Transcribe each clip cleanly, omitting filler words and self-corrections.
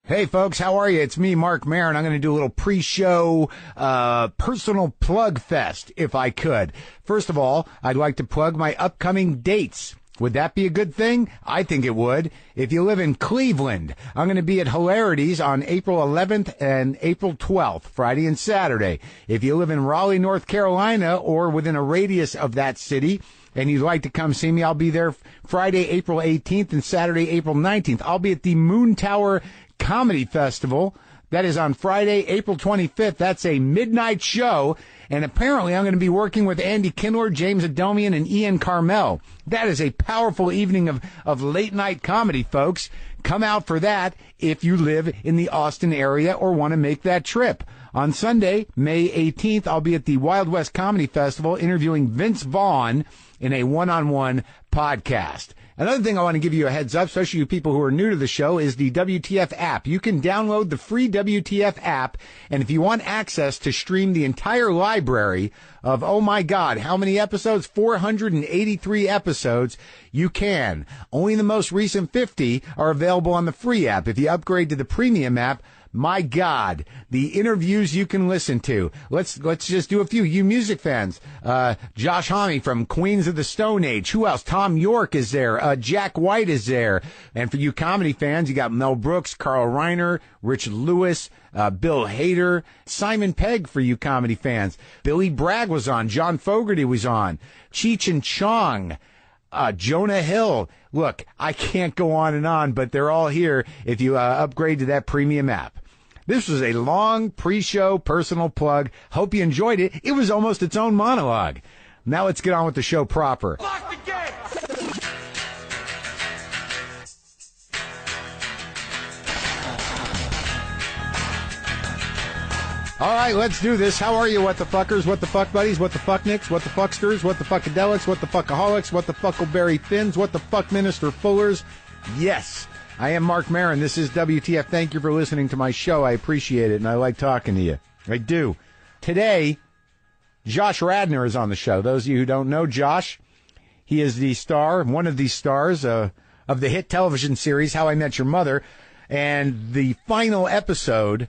Hey folks, how are you? It's me, Marc Maron. I'm going to do a little pre-show personal plug fest, if I could. First of all, I'd like to plug my upcoming dates. Would that be a good thing? I think it would. If you live in Cleveland, I'm going to be at Hilarities on April 11th and April 12th, Friday and Saturday. If you live in Raleigh, North Carolina, or within a radius of that city, and you'd like to come see me, I'll be there Friday, April 18th and Saturday, April 19th. I'll be at the Moon Tower Comedy Festival. That is on Friday, April 25th. That's a midnight show. And apparently I'm going to be working with Andy Kindler, James Adomian, and Ian Carmel. That is a powerful evening of late night comedy, folks. Come out for that if you live in the Austin area or want to make that trip. On Sunday, May 18th, I'll be at the Wild West Comedy Festival interviewing Vince Vaughn in a one-on-one podcast. Another thing I want to give you a heads up, especially you people who are new to the show, is the WTF app. You can download the free WTF app, and if you want access to stream the entire library of, oh my God, how many episodes? 483 episodes, you can. Only the most recent 50 are available on the free app. If you upgrade to the premium app, my God, the interviews you can listen to. Let's just do a few. You music fans, Josh Homme from Queens of the Stone Age. Who else? Tom York is there. Jack White is there. And for you comedy fans, you got Mel Brooks, Carl Reiner, Richard Lewis, Bill Hader, Simon Pegg for you comedy fans. Billy Bragg was on. John Fogerty was on. Cheech and Chong. Jonah Hill. Look, I can't go on and on, but they're all here if you upgrade to that premium app. This was a long pre-show personal plug. Hope you enjoyed it. It was almost its own monologue. Now let's get on with the show proper. Lock the gate! All right, let's do this. How are you, what the fuckers, what the fuck buddies, what the fucknicks, what the fucksters, what the fuckadelics, what the fuckaholics, what the fuckleberry fins, what the fuck minister fullers? Yes, I am Marc Maron. This is WTF. Thank you for listening to my show. I appreciate it, and I like talking to you. I do. Today, Josh Radnor is on the show. Those of you who don't know Josh, he is the star, one of the stars of the hit television series How I Met Your Mother, and the final episode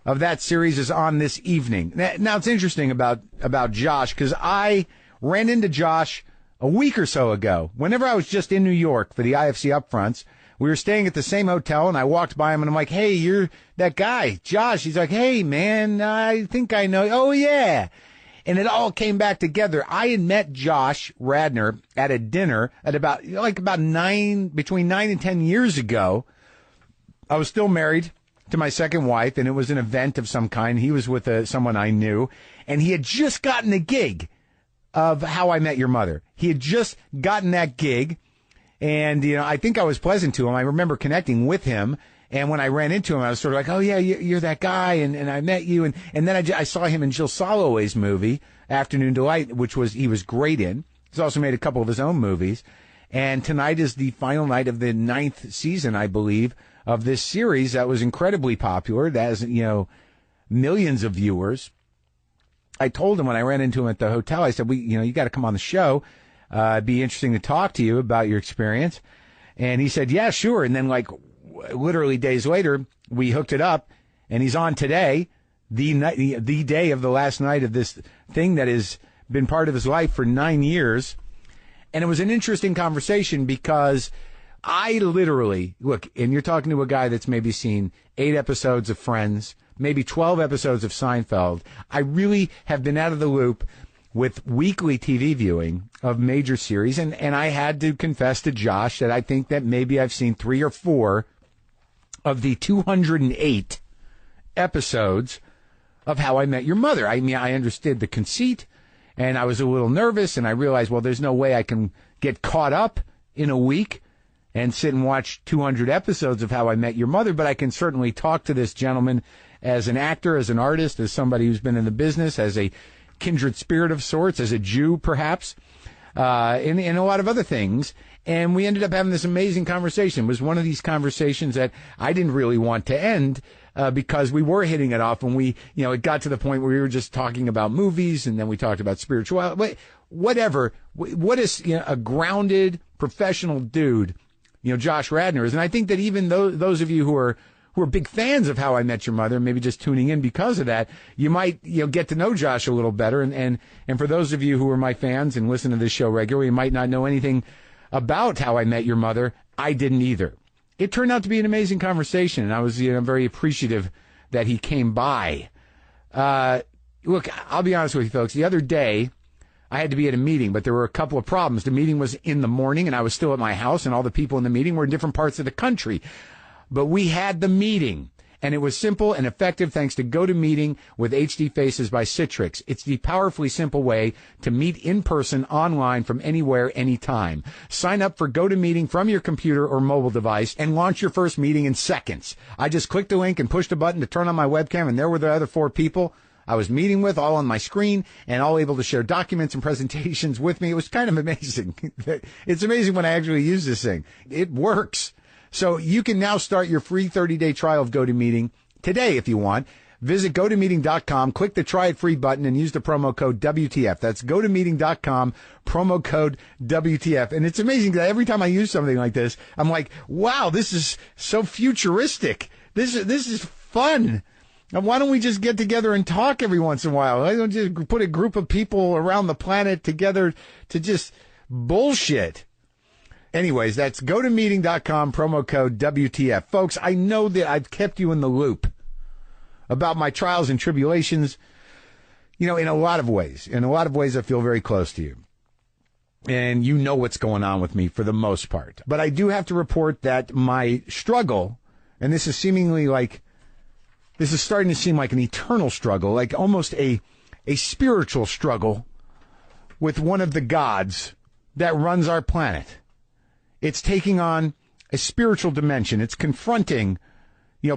of that series is on this evening. Now, it's interesting about Josh, because I ran into Josh a week or so ago. Whenever I was just in New York for the IFC Upfronts, we were staying at the same hotel, and I walked by him, and I'm like, hey, you're that guy, Josh. He's like, hey, man, I think I know you. Oh, yeah. And it all came back together. I had met Josh Radnor at a dinner at about between 9 and 10 years ago. I was still married to my second wife, and it was an event of some kind. He was with someone I knew, and he had just gotten a gig of How I Met Your Mother. He had just gotten that gig, and, I think I was pleasant to him. I remember connecting with him, and when I ran into him, I was sort of like, oh, yeah, you're that guy, and I met you, and then I saw him in Jill Soloway's movie, Afternoon Delight, which he was great in. He's also made a couple of his own movies, and tonight is the final night of the 9th season, I believe, of this series that was incredibly popular. That has, millions of viewers. I told him when I ran into him at the hotel, I said, you got to come on the show. It'd be interesting to talk to you about your experience. And he said, yeah, sure. And then literally days later, we hooked it up, and he's on today, the day of the last night of this thing that has been part of his life for 9 years. And it was an interesting conversation because I literally, look, and you're talking to a guy that's maybe seen 8 episodes of Friends, maybe 12 episodes of Seinfeld. I really have been out of the loop with weekly TV viewing of major series, and I had to confess to Josh that I think that maybe I've seen 3 or 4 of the 208 episodes of How I Met Your Mother. I mean, I understood the conceit, and I was a little nervous, and I realized, well, there's no way I can get caught up in a week and sit and watch 200 episodes of How I Met Your Mother, but I can certainly talk to this gentleman as an actor, as an artist, as somebody who's been in the business, as a kindred spirit of sorts, as a Jew, perhaps, and a lot of other things. And we ended up having this amazing conversation. It was one of these conversations that I didn't really want to end because we were hitting it off, and it got to the point where we were just talking about movies, and then we talked about spirituality, whatever. What is a grounded professional dude, Josh Radnor is. And I think that even those of you who who are big fans of How I Met Your Mother, maybe just tuning in because of that, you might get to know Josh a little better. And for those of you who are my fans and listen to this show regularly, you might not know anything about How I Met Your Mother. I didn't either. It turned out to be an amazing conversation, and I was very appreciative that he came by. Look, I'll be honest with you, folks. The other day, I had to be at a meeting, but there were a couple of problems. The meeting was in the morning, and I was still at my house, and all the people in the meeting were in different parts of the country. But we had the meeting, and it was simple and effective thanks to GoToMeeting with HD Faces by Citrix. It's the powerfully simple way to meet in person online from anywhere, anytime. Sign up for GoToMeeting from your computer or mobile device and launch your first meeting in seconds. I just clicked the link and pushed a button to turn on my webcam, and there were the other 4 people I was meeting with, all on my screen, and all able to share documents and presentations with me. It was kind of amazing. It's amazing when I actually use this thing. It works. So you can now start your free 30-day trial of GoToMeeting today if you want. Visit GoToMeeting.com, click the Try It Free button, and use the promo code WTF. That's GoToMeeting.com, promo code WTF. And it's amazing that every time I use something like this, I'm like, wow, this is so futuristic. This is fun. Now, why don't we just get together and talk every once in a while? Why don't you just put a group of people around the planet together to just bullshit? Anyways, that's GoToMeeting.com, promo code WTF. Folks, I know that I've kept you in the loop about my trials and tribulations, in a lot of ways. In a lot of ways, I feel very close to you. And you know what's going on with me for the most part. But I do have to report that my struggle, and this is starting to seem like an eternal struggle, like almost a spiritual struggle with one of the gods that runs our planet. It's taking on a spiritual dimension. It's confronting,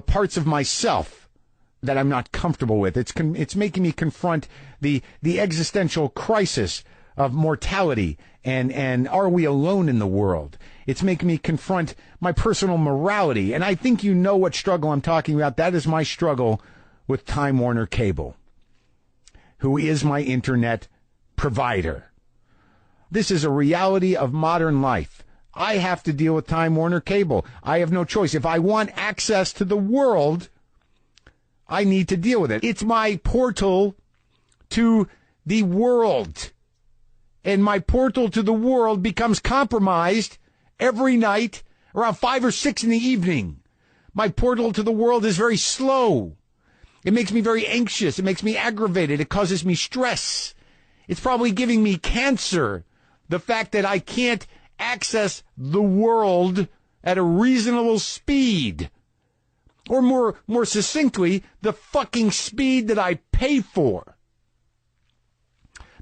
parts of myself that I'm not comfortable with. It's making me confront the existential crisis of mortality and are we alone in the world? It's making me confront my personal morality. And I think you know what struggle I'm talking about. That is my struggle with Time Warner Cable, who is my internet provider. This is a reality of modern life. I have to deal with Time Warner Cable. I have no choice. If I want access to the world, I need to deal with it. It's my portal to the world. And my portal to the world becomes compromised every night around 5 or 6 in the evening. My portal to the world is very slow. It makes me very anxious. It makes me aggravated. It causes me stress. It's probably giving me cancer. The fact that I can't access the world at a reasonable speed. Or more succinctly, the fucking speed that I pay for.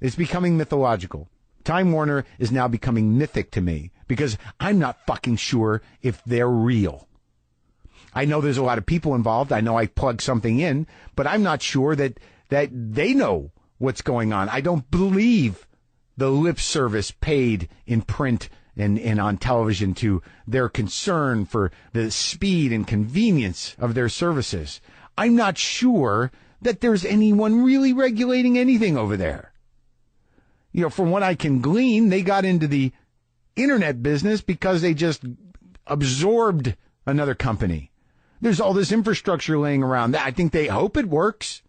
It's becoming mythological. Time Warner is now becoming mythic to me because I'm not fucking sure if they're real. I know there's a lot of people involved. I know I plug something in, but I'm not sure that they know what's going on. I don't believe the lip service paid in print and on television to their concern for the speed and convenience of their services. I'm not sure that there's anyone really regulating anything over there. From what I can glean, they got into the internet business because they just absorbed another company. There's all this infrastructure laying around. I think they hope it works.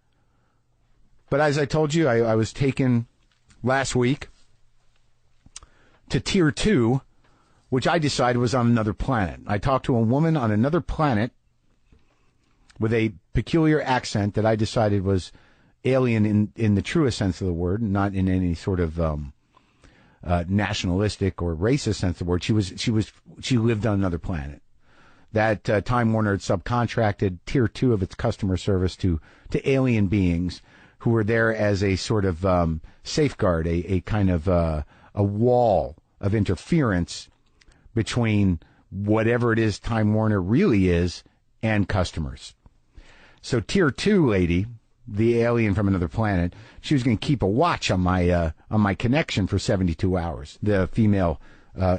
But as I told you, I was taken last week to Tier 2, which I decided was on another planet. I talked to a woman on another planet with a peculiar accent that I decided was alien in the truest sense of the word, not in any sort of nationalistic or racist sense of the word. She lived on another planet. That Time Warner had subcontracted Tier 2 of its customer service to alien beings who were there as a sort of safeguard, a kind of a wall of interference between whatever it is Time Warner really is and customers. So Tier 2 lady, the alien from another planet, she was going to keep a watch on my connection for 72 hours. The female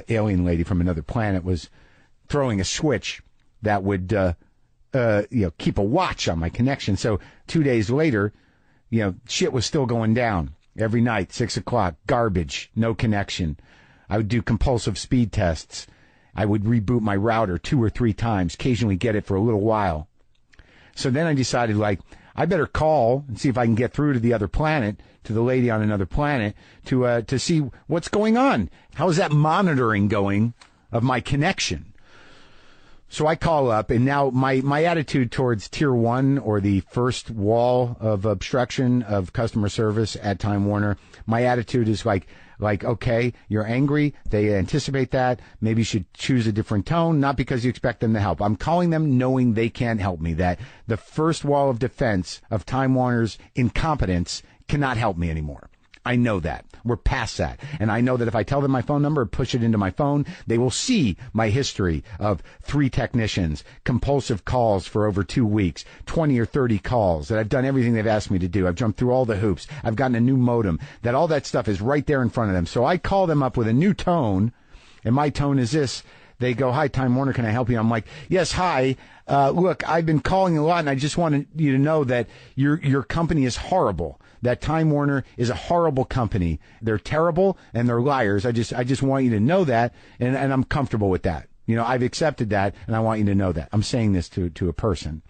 alien lady from another planet was throwing a switch that would keep a watch on my connection. So 2 days later, shit was still going down every night, 6 o'clock, garbage, no connection. I would do compulsive speed tests. I would reboot my router 2 or 3 times, occasionally get it for a little while, So then I decided, like, I better call and see if I can get through to the other planet, to the lady on another planet, to see what's going on. How is that monitoring going of my connection? So I call up, and now my attitude towards Tier 1, or the first wall of obstruction of customer service at Time Warner, my attitude is like, okay, you're angry. They anticipate that. Maybe you should choose a different tone, not because you expect them to help. I'm calling them knowing they can't help me, that the first wall of defense of Time Warner's incompetence cannot help me anymore. I know that. We're past that. And I know that if I tell them my phone number, push it into my phone, they will see my history of 3 technicians, compulsive calls for over 2 weeks, 20 or 30 calls, that I've done everything they've asked me to do. I've jumped through all the hoops. I've gotten a new modem, that all that stuff is right there in front of them. So I call them up with a new tone, and my tone is this. They go, "Hi, Time Warner, can I help you?" I'm like, "Yes, hi. Look, I've been calling a lot, and I just wanted you to know that your company is horrible. That Time Warner is a horrible company. They're terrible and they're liars. I just want you to know that, and I'm comfortable with that. You know, I've accepted that, and I want you to know that." I'm saying this to a person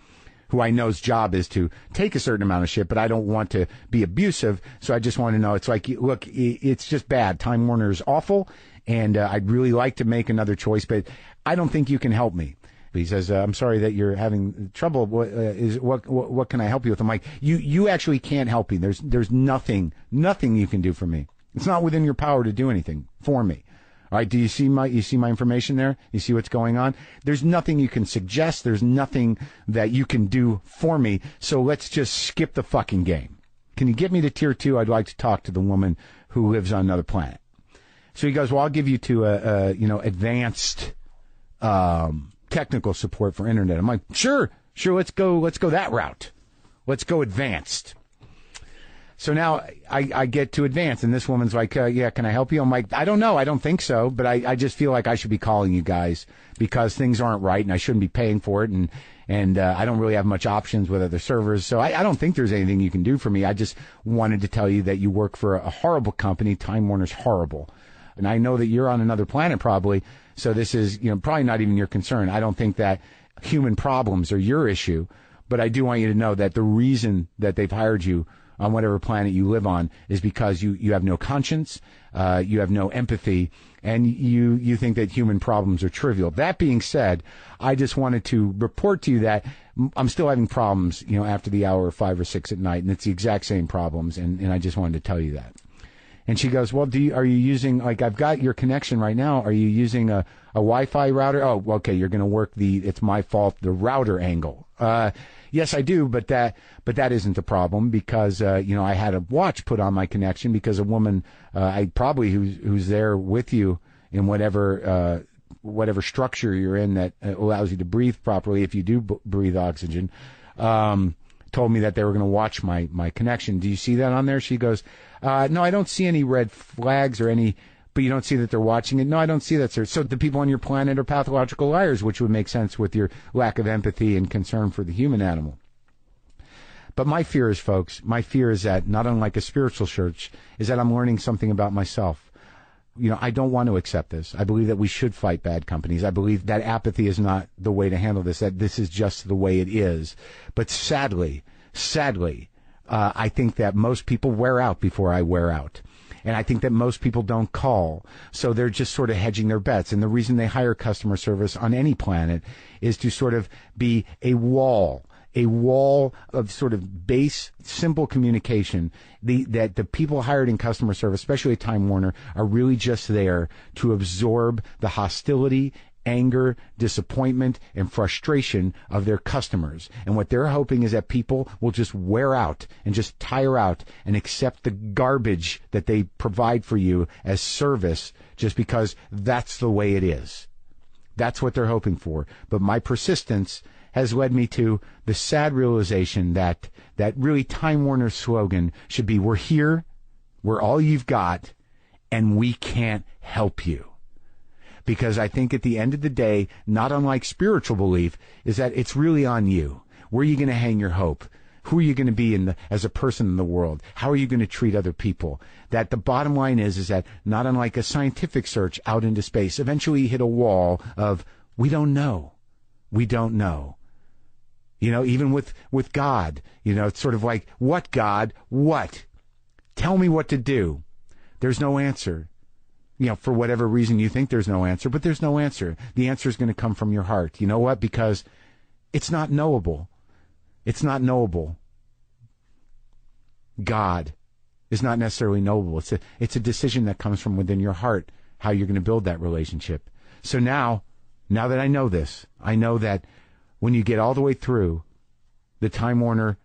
who I know's job is to take a certain amount of shit, but I don't want to be abusive, so I just want to know. It's like, look, it's just bad. Time Warner is awful, and I'd really like to make another choice, but I don't think you can help me. He says, "I'm sorry that you're having trouble. What can I help you with?" I'm like, you actually can't help me. There's nothing you can do for me. It's not within your power to do anything for me. All right, do you see my information there? You see what's going on? There's nothing you can suggest. There's nothing that you can do for me. So let's just skip the fucking game. Can you get me to Tier 2? I'd like to talk to the woman who lives on another planet. So he goes, "Well, I'll give you to advanced technical support for internet." I'm like, sure, let's go that route. Let's go advanced. So now I get to advanced, and this woman's like, "Yeah, can I help you?" I'm like, "I don't know. I don't think so, but I just feel like I should be calling you guys because things aren't right, and I shouldn't be paying for it, and I don't really have much options with other servers, so I don't think there's anything you can do for me. I just wanted to tell you that you work for a horrible company. Time Warner's horrible. And I know that you're on another planet probably, so this is, probably not even your concern. I don't think that human problems are your issue, but I do want you to know that the reason that they've hired you on whatever planet you live on is because you have no conscience, you have no empathy, and you think that human problems are trivial. That being said, I just wanted to report to you that I'm still having problems, after the hour 5 or 6 at night, and it's the exact same problems, and I just wanted to tell you that. And she goes, "Well, are you using, I've got your connection right now. Are you using a Wi-Fi router?" "Oh, okay, you're going to work it's my fault, the router angle." "Yes, I do, but that isn't the problem because, I had a watch put on my connection because a woman, who's there with you in whatever structure you're in that allows you to breathe properly if you do breathe oxygen, told me that they were going to watch my connection. Do you see that on there?" She goes, "No, I don't see any red flags or any, but you don't see that they're watching it." "No, I don't see that, sir." So the people on your planet are pathological liars, which would make sense with your lack of empathy and concern for the human animal. But my fear is, folks, that, not unlike a spiritual search, is that I'm learning something about myself. I don't want to accept this. I believe that we should fight bad companies. I believe that apathy is not the way to handle this, that this is just the way it is. But sadly, I think that most people wear out before I wear out. And I think that most people don't call. So they're just sort of hedging their bets. And the reason they hire customer service on any planet is to sort of be a wall of sort of base, simple communication. That the people hired in customer service, especially at Time Warner, are really just there to absorb the hostility, anger, disappointment, and frustration of their customers. And what they're hoping is that people will just wear out and just tire out and accept the garbage that they provide for you as service just because that's the way it is. That's what they're hoping for. But my persistence has led me to the sad realization that really Time Warner's slogan should be, "We're here, we're all you've got, and we can't help you." Because I think at the end of the day, not unlike spiritual belief, is that it's really on you. Where are you going to hang your hope? Who are you going to be as a person in the world? How are you going to treat other people? That the bottom line is that not unlike a scientific search out into space, eventually you hit a wall of, we don't know. We don't know. Even with God, it's sort of like, what, God? What? Tell me what to do. There's no answer. For whatever reason you think there's no answer, but there's no answer. The answer is going to come from your heart. You know what? Because it's not knowable. It's not knowable. God is not necessarily knowable. It's a decision that comes from within your heart, how you're going to build that relationship. So now that I know this, I know that when you get all the way through the Time Warner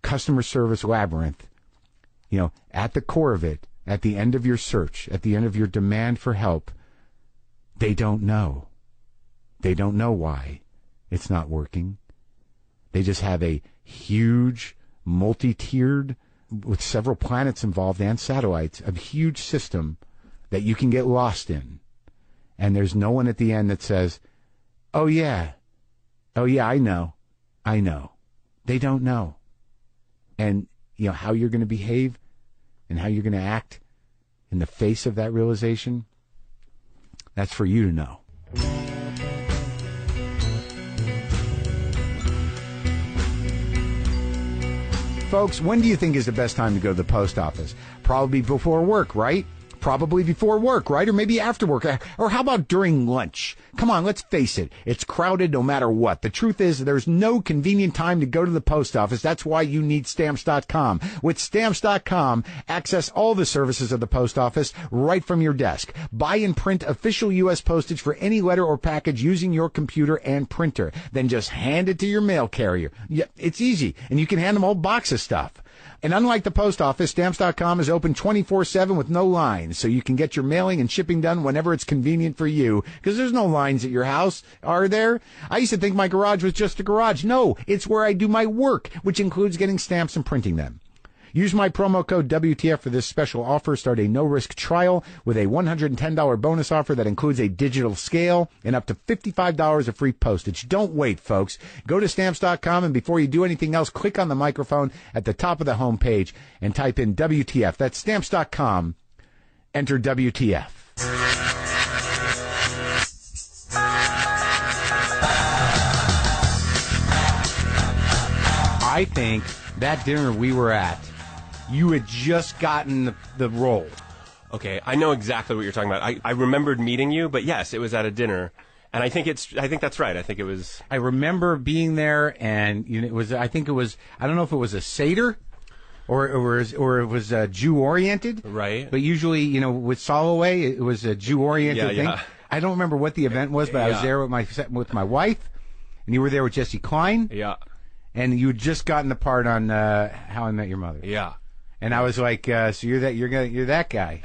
customer service labyrinth, at the core of it, at the end of your search, at the end of your demand for help, they don't know. They don't know why it's not working. They just have a huge, multi-tiered, with several planets involved and satellites, a huge system that you can get lost in. And there's no one at the end that says, oh yeah, I know. They don't know. And, how you're going to behave and how you're going to act in the face of that realization, that's for you to know. Folks, when do you think is the best time to go to the post office? Probably before work, right? Probably before work, right? Or maybe after work. Or how about during lunch? Come on, let's face it. It's crowded no matter what. The truth is there's no convenient time to go to the post office. That's why you need Stamps.com. With Stamps.com, access all the services of the post office right from your desk. Buy and print official U.S. postage for any letter or package using your computer and printer. Then just hand it to your mail carrier. Yeah, it's easy. And you can hand them a whole box of stuff. And unlike the post office, Stamps.com is open 24/7 with no lines, so you can get your mailing and shipping done whenever it's convenient for you, because there's no lines at your house, are there? I used to think my garage was just a garage. No, it's where I do my work, which includes getting stamps and printing them. Use my promo code WTF for this special offer. Start a no-risk trial with a $110 bonus offer that includes a digital scale and up to $55 of free postage. Don't wait, folks. Go to Stamps.com, and before you do anything else, click on the microphone at the top of the homepage and type in WTF. That's Stamps.com. Enter WTF. I think that dinner we were at, you had just gotten the role. Okay, I know exactly what you're talking about. I remembered meeting you, but yes, it was at a dinner, and I think that's right. I think it was. I remember being there, and it was. I think it was. I don't know if it was a Seder, or it was Jew oriented. Right. But usually, with Soloway, it was a Jew oriented thing. Yeah. I don't remember what the event was, but I was there with my wife, and you were there with Jesse Klein. Yeah. And you had just gotten the part on How I Met Your Mother. Yeah. And I was like, so you're that guy.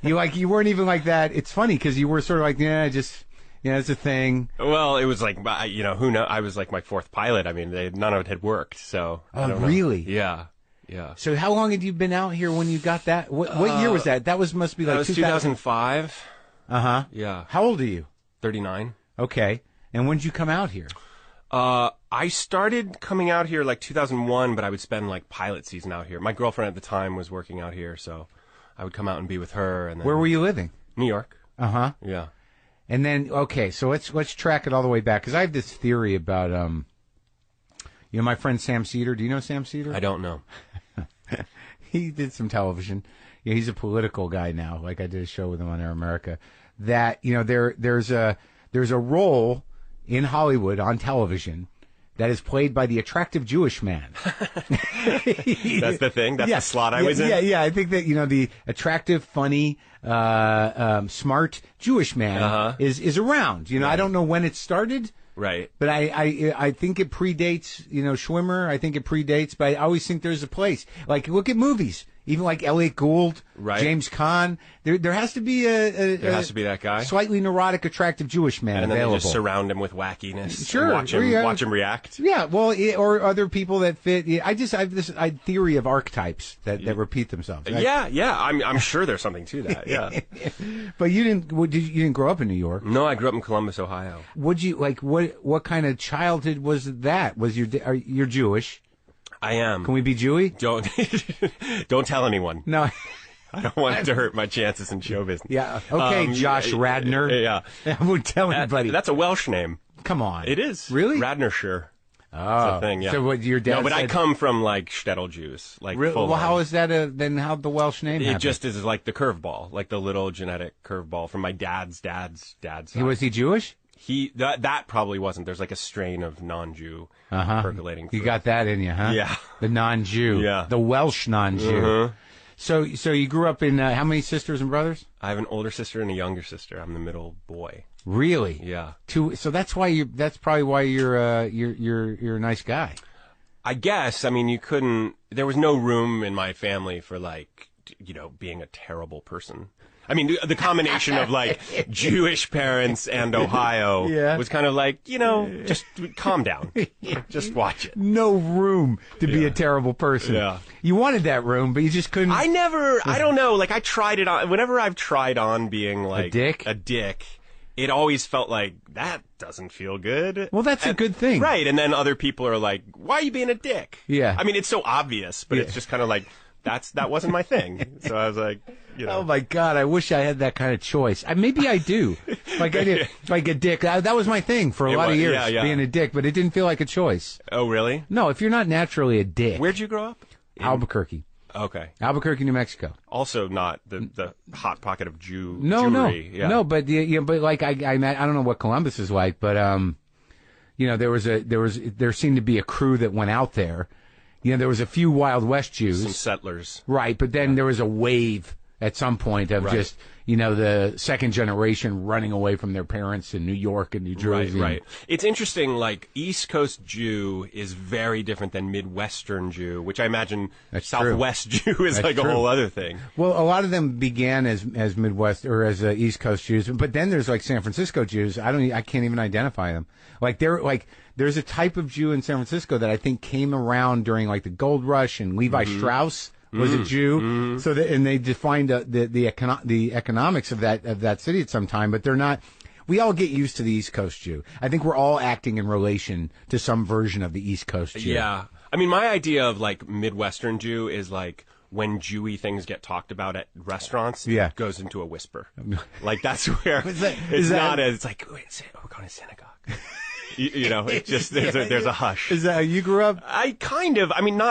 You weren't even like that. It's funny because you were sort of like, it's a thing. Well, it was like, who knows? I was like my fourth pilot. I mean, none of it had worked. So. Oh, really? Yeah. Yeah. So how long had you been out here when you got that? What year was that? That must be like 2005. Uh-huh. Yeah. How old are you? 39. Okay. And when did you come out here? I started coming out here like 2001, but I would spend like pilot season out here. My girlfriend at the time was working out here, so I would come out and be with her. And then where were you living? New York. Uh-huh. Yeah. And then, okay, so let's track it all the way back, because I have this theory about, my friend Sam Cedar. Do you know Sam Cedar? I don't know. He did some television. He's a political guy now. Like I did a show with him on Air America. That, there's a role in Hollywood on television that is played by the attractive Jewish man. That's the thing? That's the slot I was in? Yeah. I think that, the attractive, funny, smart Jewish man is around. I don't know when it started. Right. But I think it predates, Schwimmer. I think it predates, but I always think there's a place. Like, look at movies. Even like Elliot Gould, right. James Caan. There has to be there has to be that guy. Slightly neurotic, attractive Jewish man and available. And then just surround him with wackiness. Sure. Watch him react. Yeah, well, or other people that fit. I have this theory of archetypes that repeat themselves. Right? Yeah. I'm sure there's something to that. Yeah. But you didn't grow up in New York? No, I grew up in Columbus, Ohio. What kind of childhood was that? You're Jewish? I am. Can we be Jewy? Don't tell anyone. No. I don't want it to hurt my chances in show business. Yeah. Okay, Josh Radnor. Yeah. I won't tell anybody. That's a Welsh name. Come on. It is. Really? Radnor, sure. Oh, a thing, yeah. So what your dad? No, but I said- come from like shtetl Jews, like full Well, on. how is that? Then how'd the Welsh name It happen? just is like the curveball, like the little genetic curveball from my dad's side. Was he Jewish? That probably wasn't. There's like a strain of non-Jew percolating through. You got that in you, huh? Yeah. The non-Jew. Yeah. The Welsh non-Jew. So you grew up in how many sisters and brothers? I have an older sister and a younger sister. I'm the middle boy. Really? Yeah. So that's why that's probably why you're a nice guy. I guess. I mean, there was no room in my family for like, being a terrible person. I mean, the combination of like Jewish parents and Ohio was kind of like, just calm down. Just watch it. No room to be a terrible person. Yeah. You wanted that room, but you just couldn't. I don't know, like I tried it on, whenever I've tried on being like A dick? it always felt like that doesn't feel good. Well, that's a good thing. Right. And then other people are like, why are you being a dick? Yeah. I mean, it's so obvious, but it's just kind of like, that wasn't my thing. So I was like, Oh my God! I wish I had that kind of choice. Maybe I do. Like I did, like a dick. That was my thing for a lot of years, being a dick. But it didn't feel like a choice. Oh, really? No, if you're not naturally a dick. Where'd you grow up? Albuquerque. Okay. Albuquerque, New Mexico. Also, not the hot pocket of Jewry. No, but but like I don't know what Columbus is like, but there seemed to be a crew that went out there. There was a few Wild West Jews, some settlers, right? But then there was a wave at some point of just the second generation running away from their parents in New York and New Jersey. Right. It's interesting. Like East Coast Jew is very different than Midwestern Jew, which I imagine Southwest Jew is That's like true. a whole other thing. Well, a lot of them began as Midwest or as East Coast Jews, but then there's like San Francisco Jews. I can't even identify them. There's a type of Jew in San Francisco that I think came around during like the Gold Rush, and Levi Strauss was a Jew. So and they defined the economics of that city at some time, but they're not. We all get used to the East Coast Jew. I think we're all acting in relation to some version of the East Coast Jew. Yeah. I mean, my idea of like Midwestern Jew is like when Jewy things get talked about at restaurants, it goes into a whisper. Like that's where it's like, wait, we're going to synagogue. It's just there's a hush. Is that how you grew up?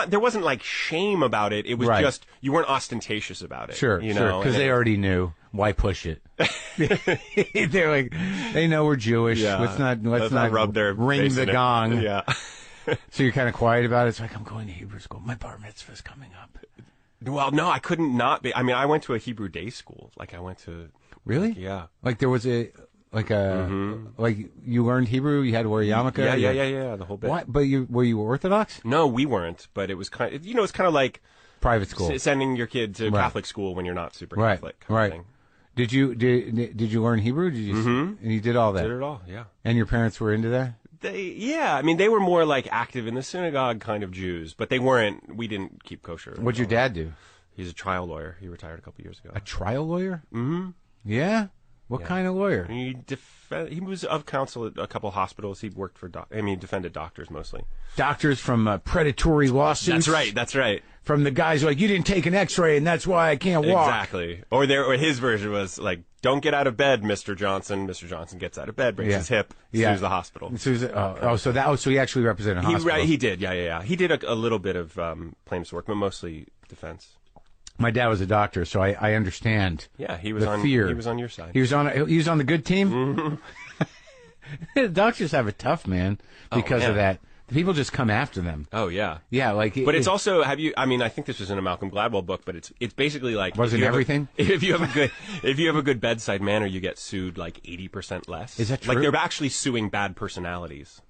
There wasn't like shame about it. It was just you weren't ostentatious about it. Sure, because they already knew. Why push it? They're like, they know we're Jewish. Yeah. Let's not rub their ring face the in it. gong. Yeah. So you're kind of quiet about it. It's like, I'm going to Hebrew school. My bar mitzvah's coming up. Well, no, I couldn't not be. I mean, I went to a Hebrew day school. Like I went to. Really? Yeah. Like there was like you learned Hebrew. You had to wear a yarmulke. Yeah, the whole bit. What? But were you Orthodox? No, we weren't. But it was kind of, it's kind of like private school, sending your kid to Catholic school when you're not super Catholic. Kind of thing. Did you learn Hebrew? Did you? And you did all that. Did it all. Yeah. And your parents were into that? I mean, they were more like active in the synagogue kind of Jews, but they weren't. We didn't keep kosher. What'd your dad do? He's a trial lawyer. He retired a couple years ago. A trial lawyer? Mm-hmm. Yeah. What kind of lawyer? He was of counsel at a couple hospitals. He worked for defended doctors mostly. Doctors from predatory lawsuits? That's right. From the guys who are like, you didn't take an x-ray and that's why I can't walk. Exactly. Or his version was like, don't get out of bed, Mr. Johnson. Mr. Johnson gets out of bed, breaks his hip, sues the hospital. So he actually represented a hospital. He did, yeah. He did a little bit of plaintiff's work, but mostly defense. My dad was a doctor, so I understand. Yeah, he was on fear. He was on your side. He was on the good team. The doctors have it tough, man, because of that. The people just come after them. Oh yeah, yeah. But it's also I think this was in a Malcolm Gladwell book, but it's basically like wasn't everything. If you have a good bedside manner, you get sued like 80% less. Is that true? Like they're actually suing bad personalities.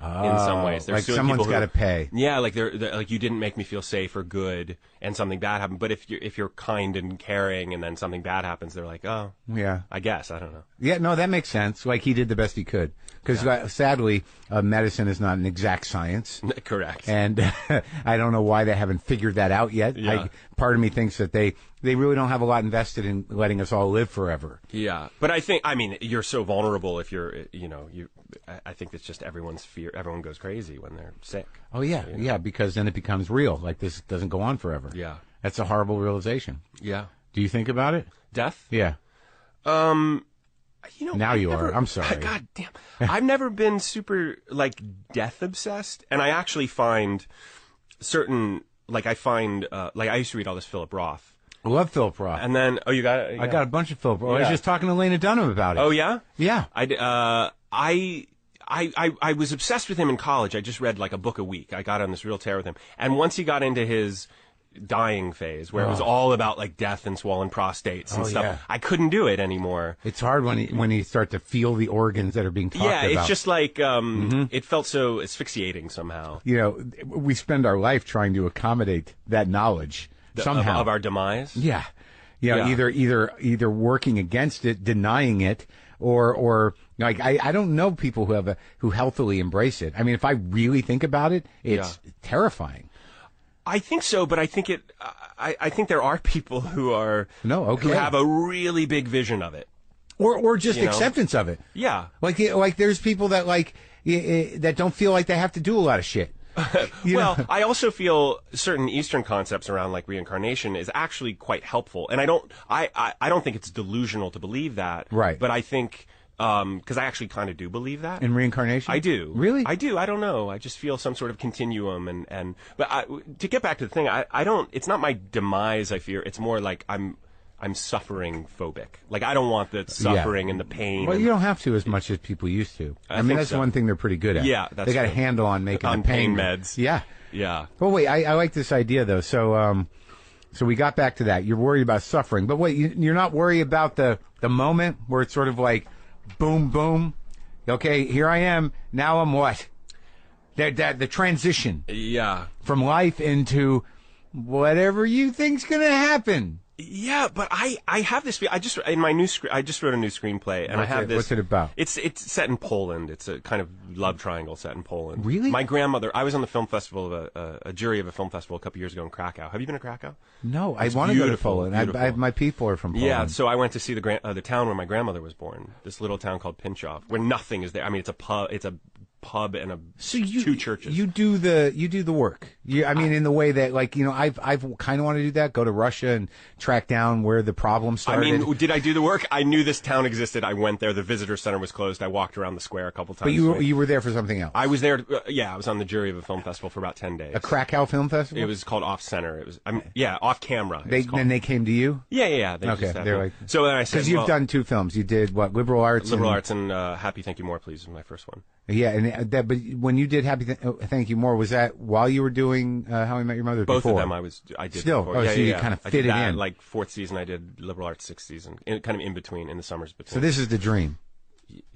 In some ways, they're like suing someone's got to pay. Yeah, like they're like, you didn't make me feel safe or good, and something bad happened. But if you're kind and caring, and then something bad happens, they're like, oh, yeah, I guess I don't know. Yeah, no, that makes sense. Like he did the best he could, because sadly, medicine is not an exact science. Correct. And I don't know why they haven't figured that out yet. Yeah. Part of me thinks that they really don't have a lot invested in letting us all live forever. Yeah, but I mean, you're so vulnerable if you're, I think it's just everyone's fear. Everyone goes crazy when they're sick. Oh, yeah, yeah, because then it becomes real. Like, this doesn't go on forever. Yeah. That's a horrible realization. Yeah. Do you think about it? Death? Yeah. Now you are. I'm sorry. God damn. I've never been super, like, death obsessed. And I actually find certain, like, I used to read all this Philip Roth. I love Philip Roth. And then, you got it? Yeah. I got a bunch of Philip Roth. Yeah. I was just talking to Lena Dunham about it. Oh, yeah? Yeah. I was obsessed with him in college. I just read, like, a book a week. I got on this real tear with him. And once he got into his dying phase, where it was all about, like, death and swollen prostates and stuff, yeah. I couldn't do it anymore. It's hard when you start to feel the organs that are being talked about. Yeah, it's just like, it felt so asphyxiating somehow. You know, we spend our life trying to accommodate that knowledge somehow. Of our demise? Yeah. You know, Yeah. either working against it, denying it, or like I don't know people who healthily embrace it. I mean, if I really think about it, it's terrifying. I think so, but I think I think there are people who who have a really big vision of it, or just acceptance of it. Yeah, like there's people that that don't feel like they have to do a lot of shit. Well, I also feel certain Eastern concepts around, like, reincarnation is actually quite helpful, and I don't think it's delusional to believe that. Right. But I think because I actually kind of do believe that in reincarnation. I do. Really? I do. I don't know. I just feel some sort of continuum, but to get back to the thing, I don't. It's not my demise I fear. It's more like I'm suffering phobic. Like, I don't want the suffering and the pain. Well, you don't have to as much as people used to. I mean, that's one thing they're pretty good at. Yeah, they got a handle on making the pain meds. Yeah. Yeah. Well, wait, I like this idea though. So we got back to that. You're worried about suffering, but wait, you're not worried about the moment where it's sort of like, boom, boom. Okay, here I am. Now I'm what? The transition. Yeah. From life into whatever you think's gonna happen. Yeah, but I have this. I just wrote a new screenplay, and What's it about? It's set in Poland. It's a kind of love triangle set in Poland. Really? My grandmother. I was on the film festival of a jury of a film festival a couple years ago in Krakow. Have you been to Krakow? No, I want to go to Poland. My people are from Poland. Yeah, so I went to see the town where my grandmother was born. This little town called Pinchov, where nothing is there. I mean, it's a pub and two churches. You do the work. I mean, in the way that, like, you know, I've kind of want to do that. Go to Russia and track down where the problem started. I mean, did I do the work? I knew this town existed. I went there. The visitor center was closed. I walked around the square a couple times. But you were there for something else. I was there. I was on the jury of a film festival for about 10 days. A Krakow film festival. It was called Off Center. It was off camera. And they came to you. Yeah. They're like. So then I said, because you've done two films. You did what? Liberal Arts and Happy Thank You More Please was my first one. Yeah, and but when you did Happy Thank You More, was that while you were doing How I Met Your Mother? Both before? of them I did. Still, before. So you kind of fit it in. Like fourth season, I did Liberal Arts. Sixth season, kind of in between, in the summers between. So this is the dream.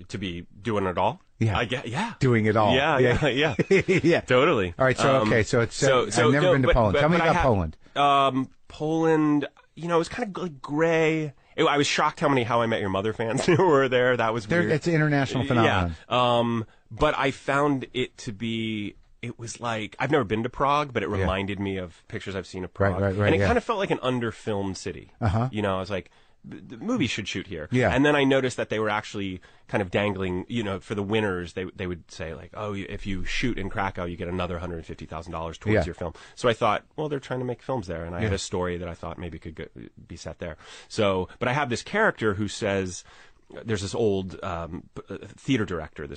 To be doing it all. Yeah, I get. Yeah, doing it all. Yeah. Yeah, totally. All right. So I've never been to Poland. Tell me about Poland. Poland. You know, it was kind of like gray. I was shocked how many How I Met Your Mother fans were there. That was weird. It's an international phenomenon. Yeah. But I found it to be. It was like, I've never been to Prague, but it reminded me of pictures I've seen of Prague. Right, and it kind of felt like an under-filmed city. Uh-huh. You know, I was like, the movie should shoot here. Yeah. And then I noticed that they were actually kind of dangling, you know, for the winners, they would say, like, oh, if you shoot in Krakow, you get another $150,000 towards your film. So I thought, well, they're trying to make films there. And I had a story that I thought maybe could be set there. So, but I have this character who says, there's this old theater director,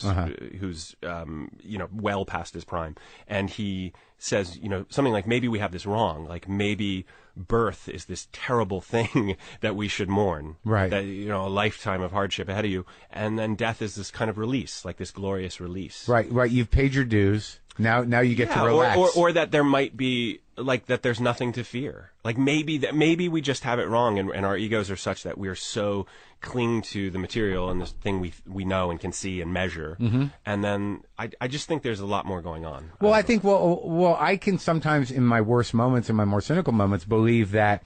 who's well past his prime, and he says, something like, maybe we have this wrong, like maybe birth is this terrible thing that we should mourn, right? That a lifetime of hardship ahead of you, and then death is this kind of release, like this glorious release. Right. You've paid your dues. Now you get to relax. Or that there might be, like, that there's nothing to fear. Like maybe we just have it wrong, and our egos are such that we're so cling to the material and this thing we know and can see and measure. Mm-hmm. And then I just think there's a lot more going on. Well, I think I can sometimes, in my worst moments, in my more cynical moments, believe that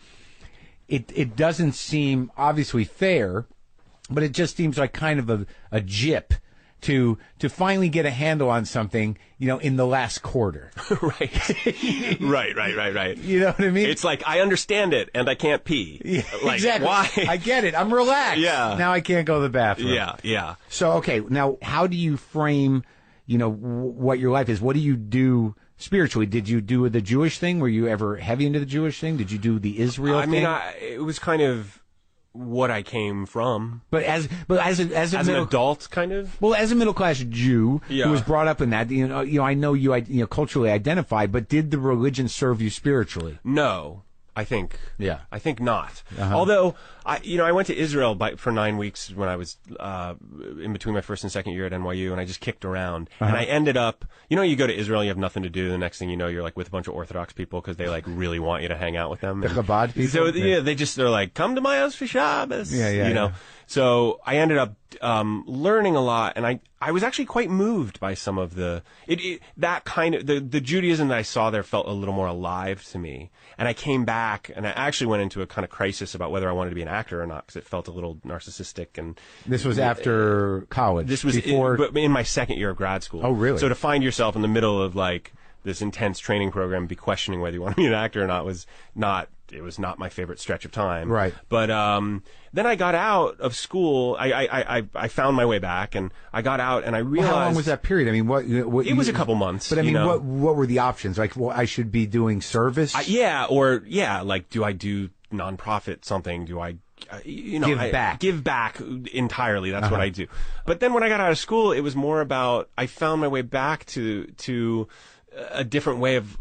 it doesn't seem obviously fair, but it just seems like kind of a jip to finally get a handle on something, in the last quarter. Right. Right. You know what I mean? It's like, I understand it, and I can't pee. Yeah, like, exactly. Why? I get it. I'm relaxed. Yeah. Now I can't go to the bathroom. Yeah. So, okay, now how do you frame, what your life is? What do you do spiritually? Did you do the Jewish thing? Were you ever heavy into the Jewish thing? Did you do the Israel thing? I mean, it was kind of... what I came from. But as an adult, kind of. Well, as a middle class Jew Yeah. who was brought up in that, I know you culturally identify, but did the religion serve you spiritually? No. I think. Yeah. I think not. Uh-huh. Although, I went to Israel for 9 weeks when I was in between my first and second year at NYU, and I just kicked around. And I ended up, you go to Israel, you have nothing to do. The next thing you know, you're like with a bunch of Orthodox people because they like really want you to hang out with them. The Chabad people? So, they're like, come to my house for Shabbos. Yeah. So I ended up learning a lot, and I was actually quite moved by some of the Judaism that I saw there felt a little more alive to me. And I came back, and I actually went into a kind of crisis about whether I wanted to be an actor or not, because it felt a little narcissistic. And this was after college. This was before in my second year of grad school. Oh, really? So to find yourself in the middle of like this intense training program, be questioning whether you want to be an actor or not was not. It was not my favorite stretch of time. Right. But then I got out of school. I found my way back, and I got out, and I realized. How long was that period? I mean, what it was a couple months. But I mean, what were the options? Like, well, I should be doing service. Like, do I do nonprofit something? Do I? Give back entirely. That's what I do. But then when I got out of school, it was more about I found my way back to a different way of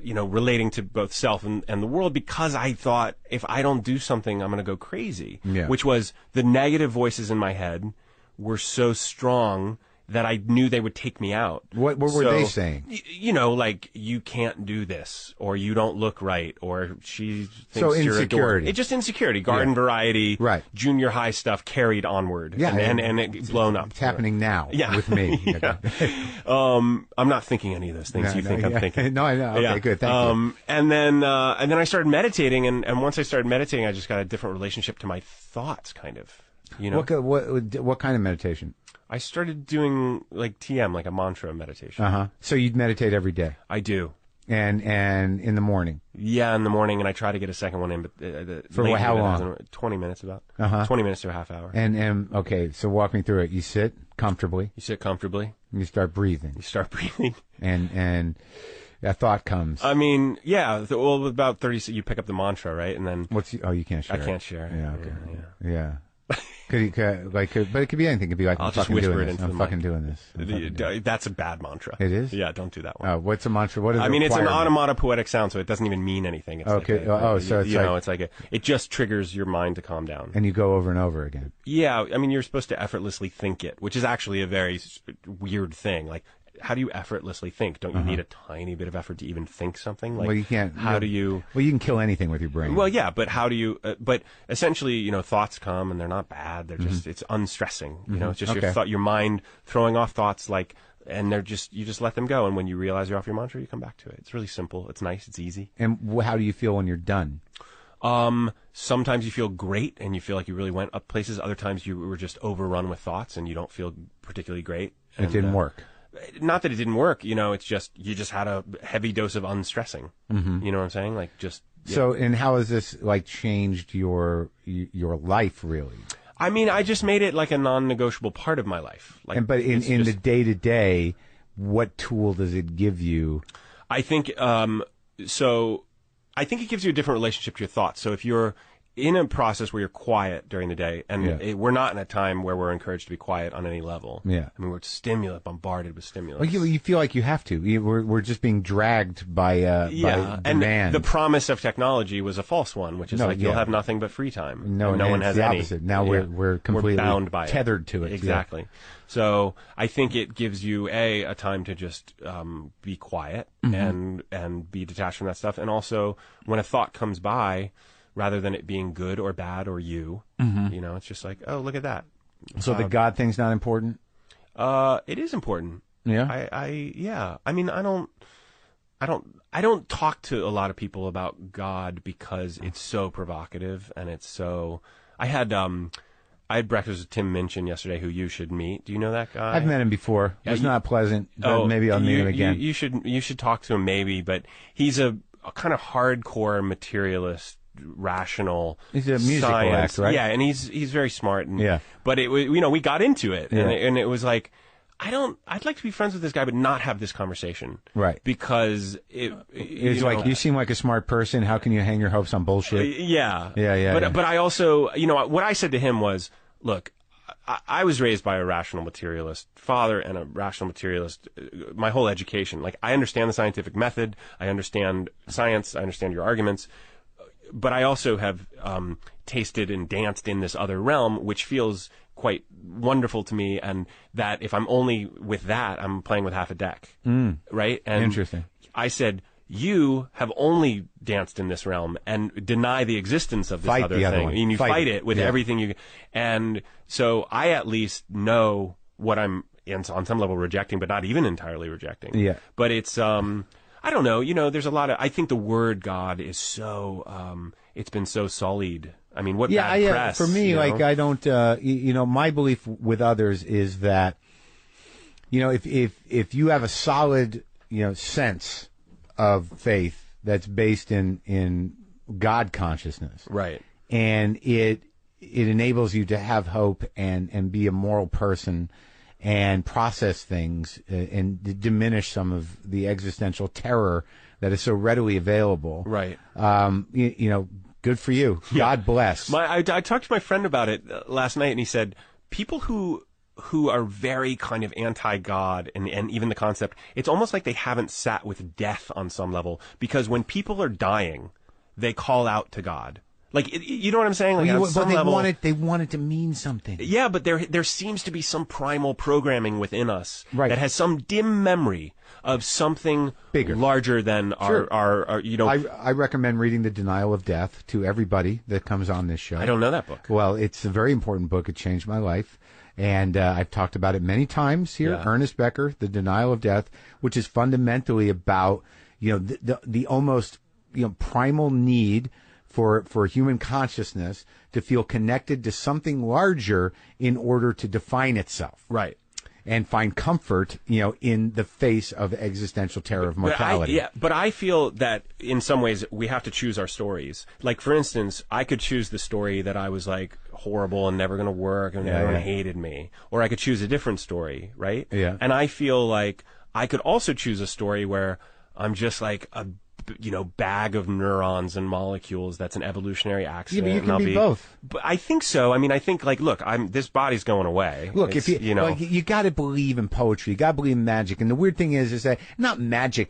relating to both self and the world, because I thought if I don't do something, I'm going to go crazy. Yeah. Which was the negative voices in my head were so strong that I knew they would take me out. What were they saying? Like, you can't do this, or you don't look right, or she thinks you're a dork. It's just insecurity, garden variety, right. Junior high stuff carried onward, and it blown up. It's happening now with me. Yeah. I'm not thinking any of those things I'm thinking. No, I know. Okay, good. Thank you. And then I started meditating, and once I started meditating, I just got a different relationship to my thoughts, kind of. What kind of meditation? I started doing like TM, like a mantra meditation. So you'd meditate every day? I do. And in the morning? Yeah, in the morning, and I try to get a second one in. But for how long? 20 minutes, about. 20 minutes to a half hour. And okay, so walk me through it. You sit comfortably. You sit comfortably. And you start breathing. And a thought comes. I mean, yeah. Well, about 30, you pick up the mantra, right? And then you can't share. I can't share. Yeah. Okay. Yeah. But it could be anything. It could be like, I'll just whisper it into I'm fucking doing this. That's a bad mantra. It is? Yeah, don't do that one. What's a mantra? What is it? I mean, it's an onomatopoetic sound, so it doesn't even mean anything. It's okay. It just triggers your mind to calm down. And you go over and over again. Yeah. I mean, you're supposed to effortlessly think it, which is actually a very weird thing. Like, how do you effortlessly think? Don't you need a tiny bit of effort to even think something? Like, well, you can't. How do you? Well, you can kill anything with your brain. Well, yeah, but how do you? But essentially, thoughts come and they're not bad. They're just it's unstressing. It's just your mind throwing off thoughts and they're just you just let them go. And when you realize you're off your mantra, you come back to it. It's really simple. It's nice. It's easy. And how do you feel when you're done? Sometimes you feel great and you feel like you really went up places. Other times you were just overrun with thoughts and you don't feel particularly great. And, it didn't work. Not that it didn't work, it's just, you just had a heavy dose of unstressing. You know what I'm saying? Like, just. Yeah. So, and how has this, changed your life, really? I mean, I just made it like a non-negotiable part of my life. But in the day-to-day, what tool does it give you? I think, I think it gives you a different relationship to your thoughts. So if you're in a process where you're quiet during the day, and we're not in a time where we're encouraged to be quiet on any level. Yeah. I mean, we're bombarded with stimulus. Well, you feel like you have to. We're just being dragged by demand. And the promise of technology was a false one, which is you'll have nothing but free time. No one has the any. Opposite. Now we're completely bound by tethered to it. Exactly. Yeah. So I think it gives you a time to just be quiet and be detached from that stuff, and also when a thought comes by, rather than it being good or bad or it's just like, oh, look at that. So the God thing's not important? It is important. Yeah. I mean, I don't talk to a lot of people about God because it's so provocative and it's so. I had breakfast with Tim Minchin yesterday, who you should meet. Do you know that guy? I've met him before. It was not pleasant, but maybe I'll meet him again. You should talk to him maybe, but he's a kind of hardcore materialist, rational. He's a musical act, right? Yeah, and he's very smart. But we got into it, and it was like, I'd like to be friends with this guy, but not have this conversation. Right. Because it's like, you seem like a smart person. How can you hang your hopes on bullshit? Yeah. Yeah. But I also, what I said to him was, look, I was raised by a rational materialist father and a rational materialist my whole education. Like, I understand the scientific method. I understand science. I understand your arguments. But I also have tasted and danced in this other realm, which feels quite wonderful to me. And that if I'm only with that, I'm playing with half a deck. Right? And interesting. I said, you have only danced in this realm and deny the existence of this other thing. And you fight it with everything you... And so I at least know what I'm, on some level, rejecting, but not even entirely rejecting. Yeah. But it's... I don't know. There's a lot of... I think the word God is so... it's been so sullied. I mean, what bad press. For me, I don't... my belief with others is that, if you have a solid, sense of faith that's based in God consciousness, right, and it enables you to have hope and be a moral person and process things and diminish some of the existential terror that is so readily available. Right. Good for you. Yeah. God bless. I talked to my friend about it last night, and he said people who are very kind of anti-God and even the concept, it's almost like they haven't sat with death on some level, because when people are dying, they call out to God. Like, you know what I'm saying? Like, but they want it to mean something. Yeah, but there seems to be some primal programming within us that has some dim memory of something bigger, larger than our. I recommend reading The Denial of Death to everybody that comes on this show. I don't know that book. Well, it's a very important book. It changed my life. And I've talked about it many times here. Yeah. Ernest Becker, The Denial of Death, which is fundamentally about, the almost, primal need for human consciousness to feel connected to something larger in order to define itself. Right. And find comfort, in the face of existential terror of mortality. But I feel that in some ways we have to choose our stories. Like, for instance, I could choose the story that I was like horrible and never going to work and everyone hated me. Or I could choose a different story, right? Yeah. And I feel like I could also choose a story where I'm just like a bag of neurons and molecules that's an evolutionary accident. Yeah, but you can be both. But I think so. I mean, I think, like, look, this body's going away. Look, if you got to believe in poetry, you got to believe in magic. And the weird thing is that not magic,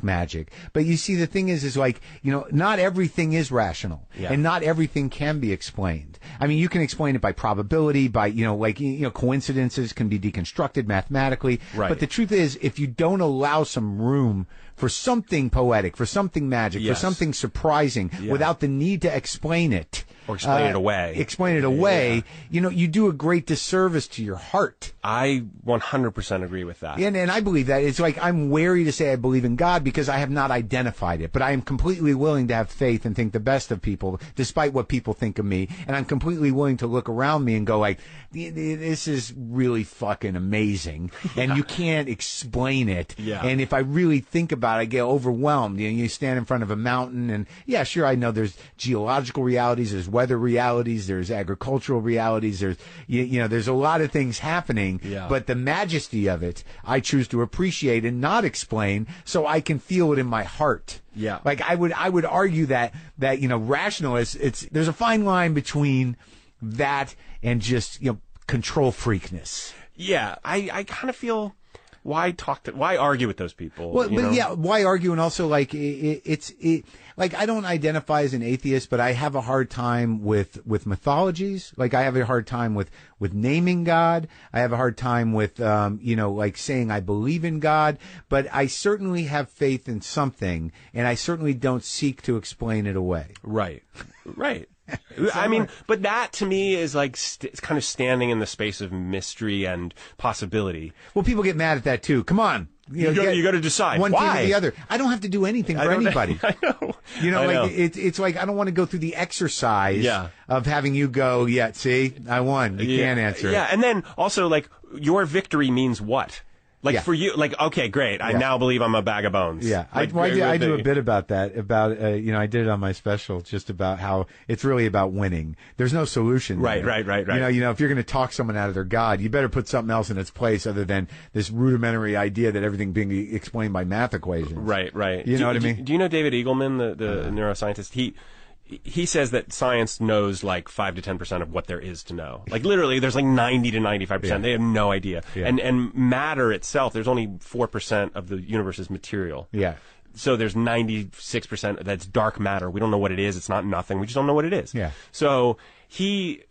but you see, the thing is like, not everything is rational, and not everything can be explained. I mean, you can explain it by probability, by, coincidences can be deconstructed mathematically. Right. But the truth is, if you don't allow some room for something poetic, for something magic, for something surprising, without the need to explain it. Or explain it away. You do a great disservice to your heart. I 100% agree with that. And I believe that. It's like, I'm wary to say I believe in God because I have not identified it. But I am completely willing to have faith and think the best of people, despite what people think of me. And I'm completely willing to look around me and go like, this is really fucking amazing. And you can't explain it. Yeah. And if I really think about it, I get overwhelmed. You stand in front of a mountain and, sure, I know there's geological realities, there's weather realities, there's agricultural realities, there's there's a lot of things happening, but the majesty of it I choose to appreciate and not explain, so I can feel it in my heart. Yeah. Like I would argue that rationalists, there's a fine line between that and just control freakness. Yeah, I kind of feel, why argue with those people? Well, why argue? And also, like, like, I don't identify as an atheist, but I have a hard time with mythologies. Like, I have a hard time with naming God. I have a hard time with, like, saying I believe in God. But I certainly have faith in something, and I certainly don't seek to explain it away. Right. I mean, but that to me is like it's kind of standing in the space of mystery and possibility. Well, people get mad at that too. Come on. You got to decide one why. thing or the other. I don't have to do anything for anybody. I know. It's like I don't want to go through the exercise of having you go, see, I won. You can't answer it. Yeah, and then also, like, your victory means what? Like for you, like, okay, great. I now believe I'm a bag of bones. Yeah. Like, I do a bit about that, about, I did it on my special, just about how it's really about winning. There's no solution. Right. If you're going to talk someone out of their God, you better put something else in its place other than this rudimentary idea that everything being explained by math equations. Right. You know what I mean? Do you know David Eagleman, the neuroscientist? He says that science knows like 5 to 10% of what there is to know. Like literally, there's like 90 to 95%. Yeah. They have no idea. Yeah. And matter itself, there's only 4% of the universe's material. Yeah. So there's 96% that's dark matter. We don't know what it is. It's not nothing. We just don't know what it is. Yeah. So he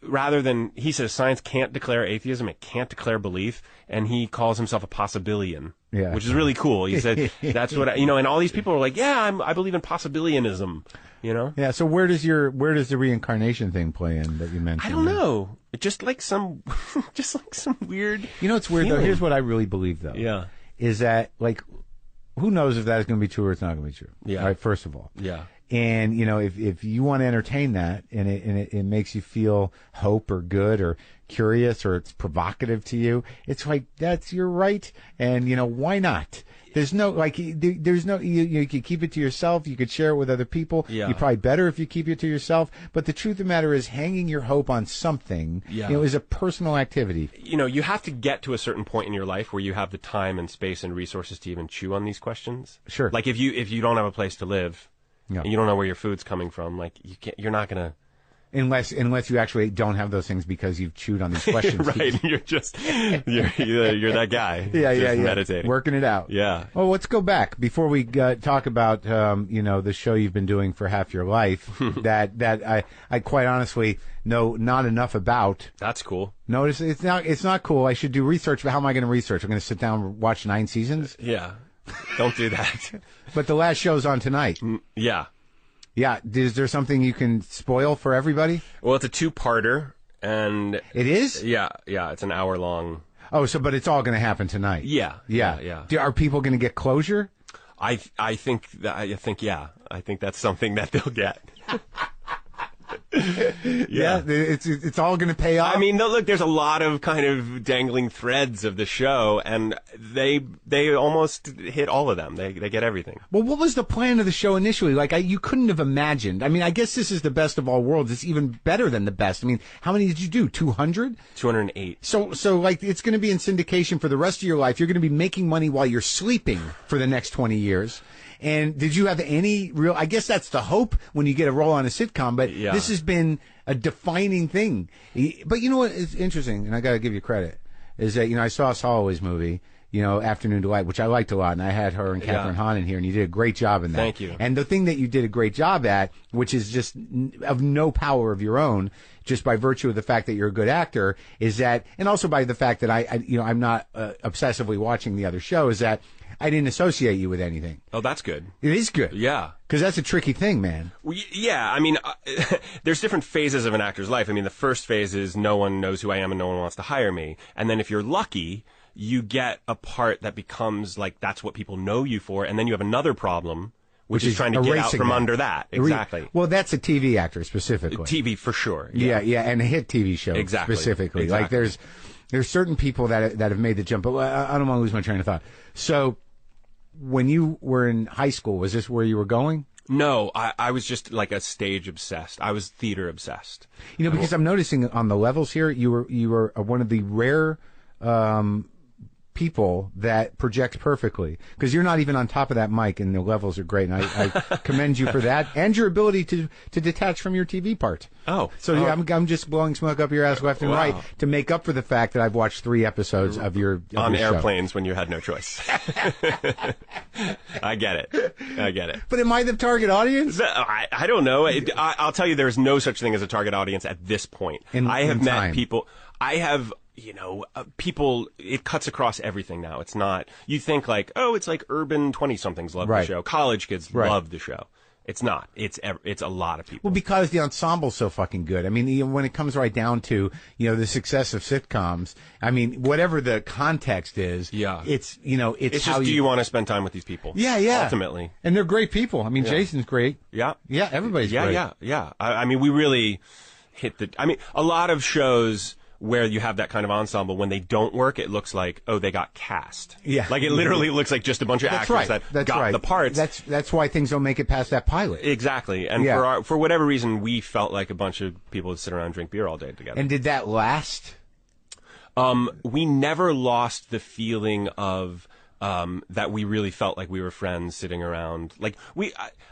says science can't declare atheism. It can't declare belief. And he calls himself a possibilian. Yeah. Which is really cool. He said, that's what, and all these people are like, yeah, I believe in possibilianism. Yeah. So where does the reincarnation thing play in that you mentioned? I don't know. It's just like some weird. It's weird though. Here's what I really believe though. Yeah. Is that like, who knows if that is going to be true or it's not going to be true? Yeah. All right. First of all. Yeah. And if you want to entertain that and it makes you feel hope or good or curious or it's provocative to you, it's like that's your right. And why not? There's no you could keep it to yourself. You could share it with other people. Yeah. You're probably better if you keep it to yourself. But the truth of the matter is, hanging your hope on something, is a personal activity. You have to get to a certain point in your life where you have the time and space and resources to even chew on these questions. Sure. Like if you don't have a place to live, and you don't know where your food's coming from, like you're not gonna. Unless you actually don't have those things because you've chewed on these questions. Right. You're that guy. Yeah. Meditating. Working it out. Yeah. Well, let's go back before we talk about, the show you've been doing for half your life that I quite honestly know not enough about. That's cool. Notice it's not cool. I should do research, but how am I going to research? I'm going to sit down and watch 9 seasons? Yeah. Don't do that. But the last show's on tonight. Yeah. Yeah, is there something you can spoil for everybody? Well, it's a 2-parter, and it is. Yeah, it's an hour long. Oh, but it's all going to happen tonight. Yeah. Are people going to get closure? I think that's something that they'll get. Yeah, it's all going to pay off. I mean, look, there's a lot of kind of dangling threads of the show, and they almost hit all of them. They get everything. Well, what was the plan of the show initially? Like, you couldn't have imagined. I mean, I guess this is the best of all worlds. It's even better than the best. I mean, how many did you do? 200? 208. So like, it's going to be in syndication for the rest of your life. You're going to be making money while you're sleeping for the next 20 years. And did you have any real, I guess that's the hope when you get a role on a sitcom, but this has been a defining thing. But you know what is interesting, and I got to give you credit, is that, I saw Holloway's movie, Afternoon Delight, which I liked a lot, and I had her and Catherine Hahn in here, and you did a great job in that. Thank you. And the thing that you did a great job at, which is just of no power of your own, just by virtue of the fact that you're a good actor, is that, and also by the fact that I'm not obsessively watching the other show, is that I didn't associate you with anything. Oh, that's good. It is good. Yeah. Because that's a tricky thing, man. Well, yeah, I mean, there's different phases of an actor's life. I mean, the first phase is no one knows who I am and no one wants to hire me. And then if you're lucky, you get a part that becomes like that's what people know you for. And then you have another problem, which is trying to get out from under that. Exactly. Well, that's a TV actor specifically. TV for sure. Yeah, and a hit TV show specifically. Like there's certain people that have made the jump. But I don't want to lose my train of thought. So when you were in high school, was this where you were going? No, I was just like a stage obsessed. I was theater obsessed. Because I'm noticing on the levels here, you were one of the rare people that project perfectly, because you're not even on top of that mic, and the levels are great, and I commend you for that, and your ability to detach from your TV part. Yeah, I'm just blowing smoke up your ass left and right to make up for the fact that I've watched 3 episodes of your on your airplanes when you had no choice. I get it. But am I the target audience? I don't know. I'll tell you, there's no such thing as a target audience at this point. I have met people. I have. People, it cuts across everything now. It's not, you think like, oh, it's like urban 20-somethings love the show. College kids love the show. It's not. It's a lot of people. Well, because the ensemble's so fucking good. I mean, when it comes right down to, the success of sitcoms, I mean, whatever the context is, it's it's how just, do you want to spend time with these people? Yeah. Ultimately. And they're great people. I mean, Jason's great. Yeah. Yeah, everybody's great. Yeah. I mean, we really hit a lot of shows where you have that kind of ensemble, when they don't work, it looks like, oh, they got cast. Yeah. Like, it literally looks like just a bunch of actors that got the parts. That's why things don't make it past that pilot. Exactly. And for whatever reason, we felt like a bunch of people would sit around and drink beer all day together. And did that last? We never lost the feeling of that we really felt like we were friends sitting around. Like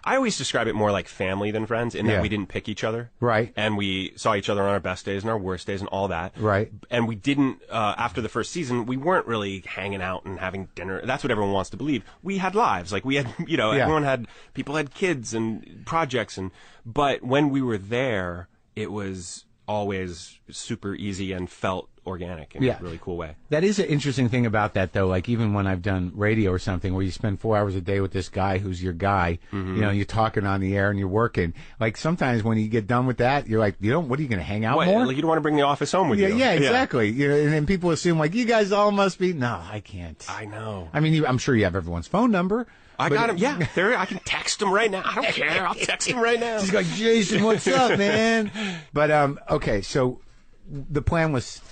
I always describe it more like family than friends, in that we didn't pick each other. Right. And we saw each other on our best days and our worst days and all that. Right. And we didn't, after the first season, we weren't really hanging out and having dinner. That's what everyone wants to believe. We had lives. Like, we had, people had kids and projects, but when we were there, it was always super easy and felt organic in a really cool way. That is an interesting thing about that, though. Like, even when I've done radio or something where you spend 4 hours a day with this guy who's your guy, you're talking on the air and you're working. Like, sometimes when you get done with that, you're like, what are you going to hang out more? Like, you don't want to bring the office home with you. Yeah, exactly. And then people assume, like, you guys all must be. No, I can't. I know. I mean, I'm sure you have everyone's phone number. I got him. Yeah, I can text him right now. I don't care. I'll text him right now. He's like, Jason, what's up, man? But okay, so the plan was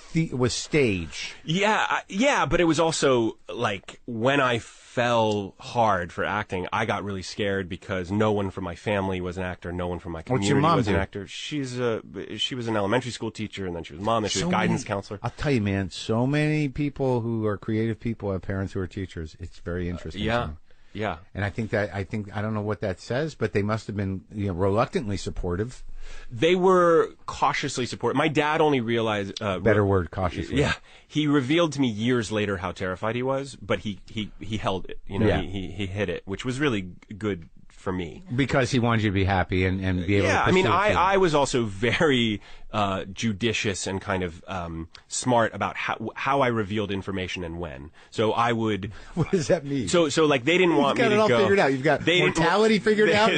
stage. Yeah, but it was also like, when I fell hard for acting, I got really scared because no one from my family was an actor, no one from my community was an actor. She was an elementary school teacher, and then she was a mom, and she was a guidance counselor. I'll tell you, man, so many people who are creative people have parents who are teachers. It's very interesting. Yeah. And I don't know what that says, but they must have been, reluctantly supportive. They were cautiously supportive. My dad only realized... better word, cautiously. Yeah. He revealed to me years later how terrified he was, but he held it. He hid it, which was really good for me. Because he wanted you to be happy and be able to pursue it. I was also very judicious and kind of smart about how I revealed information and when. So I would... What does that mean? So like, they didn't want me to go... You've got it all figured out. You've got mortality figured out?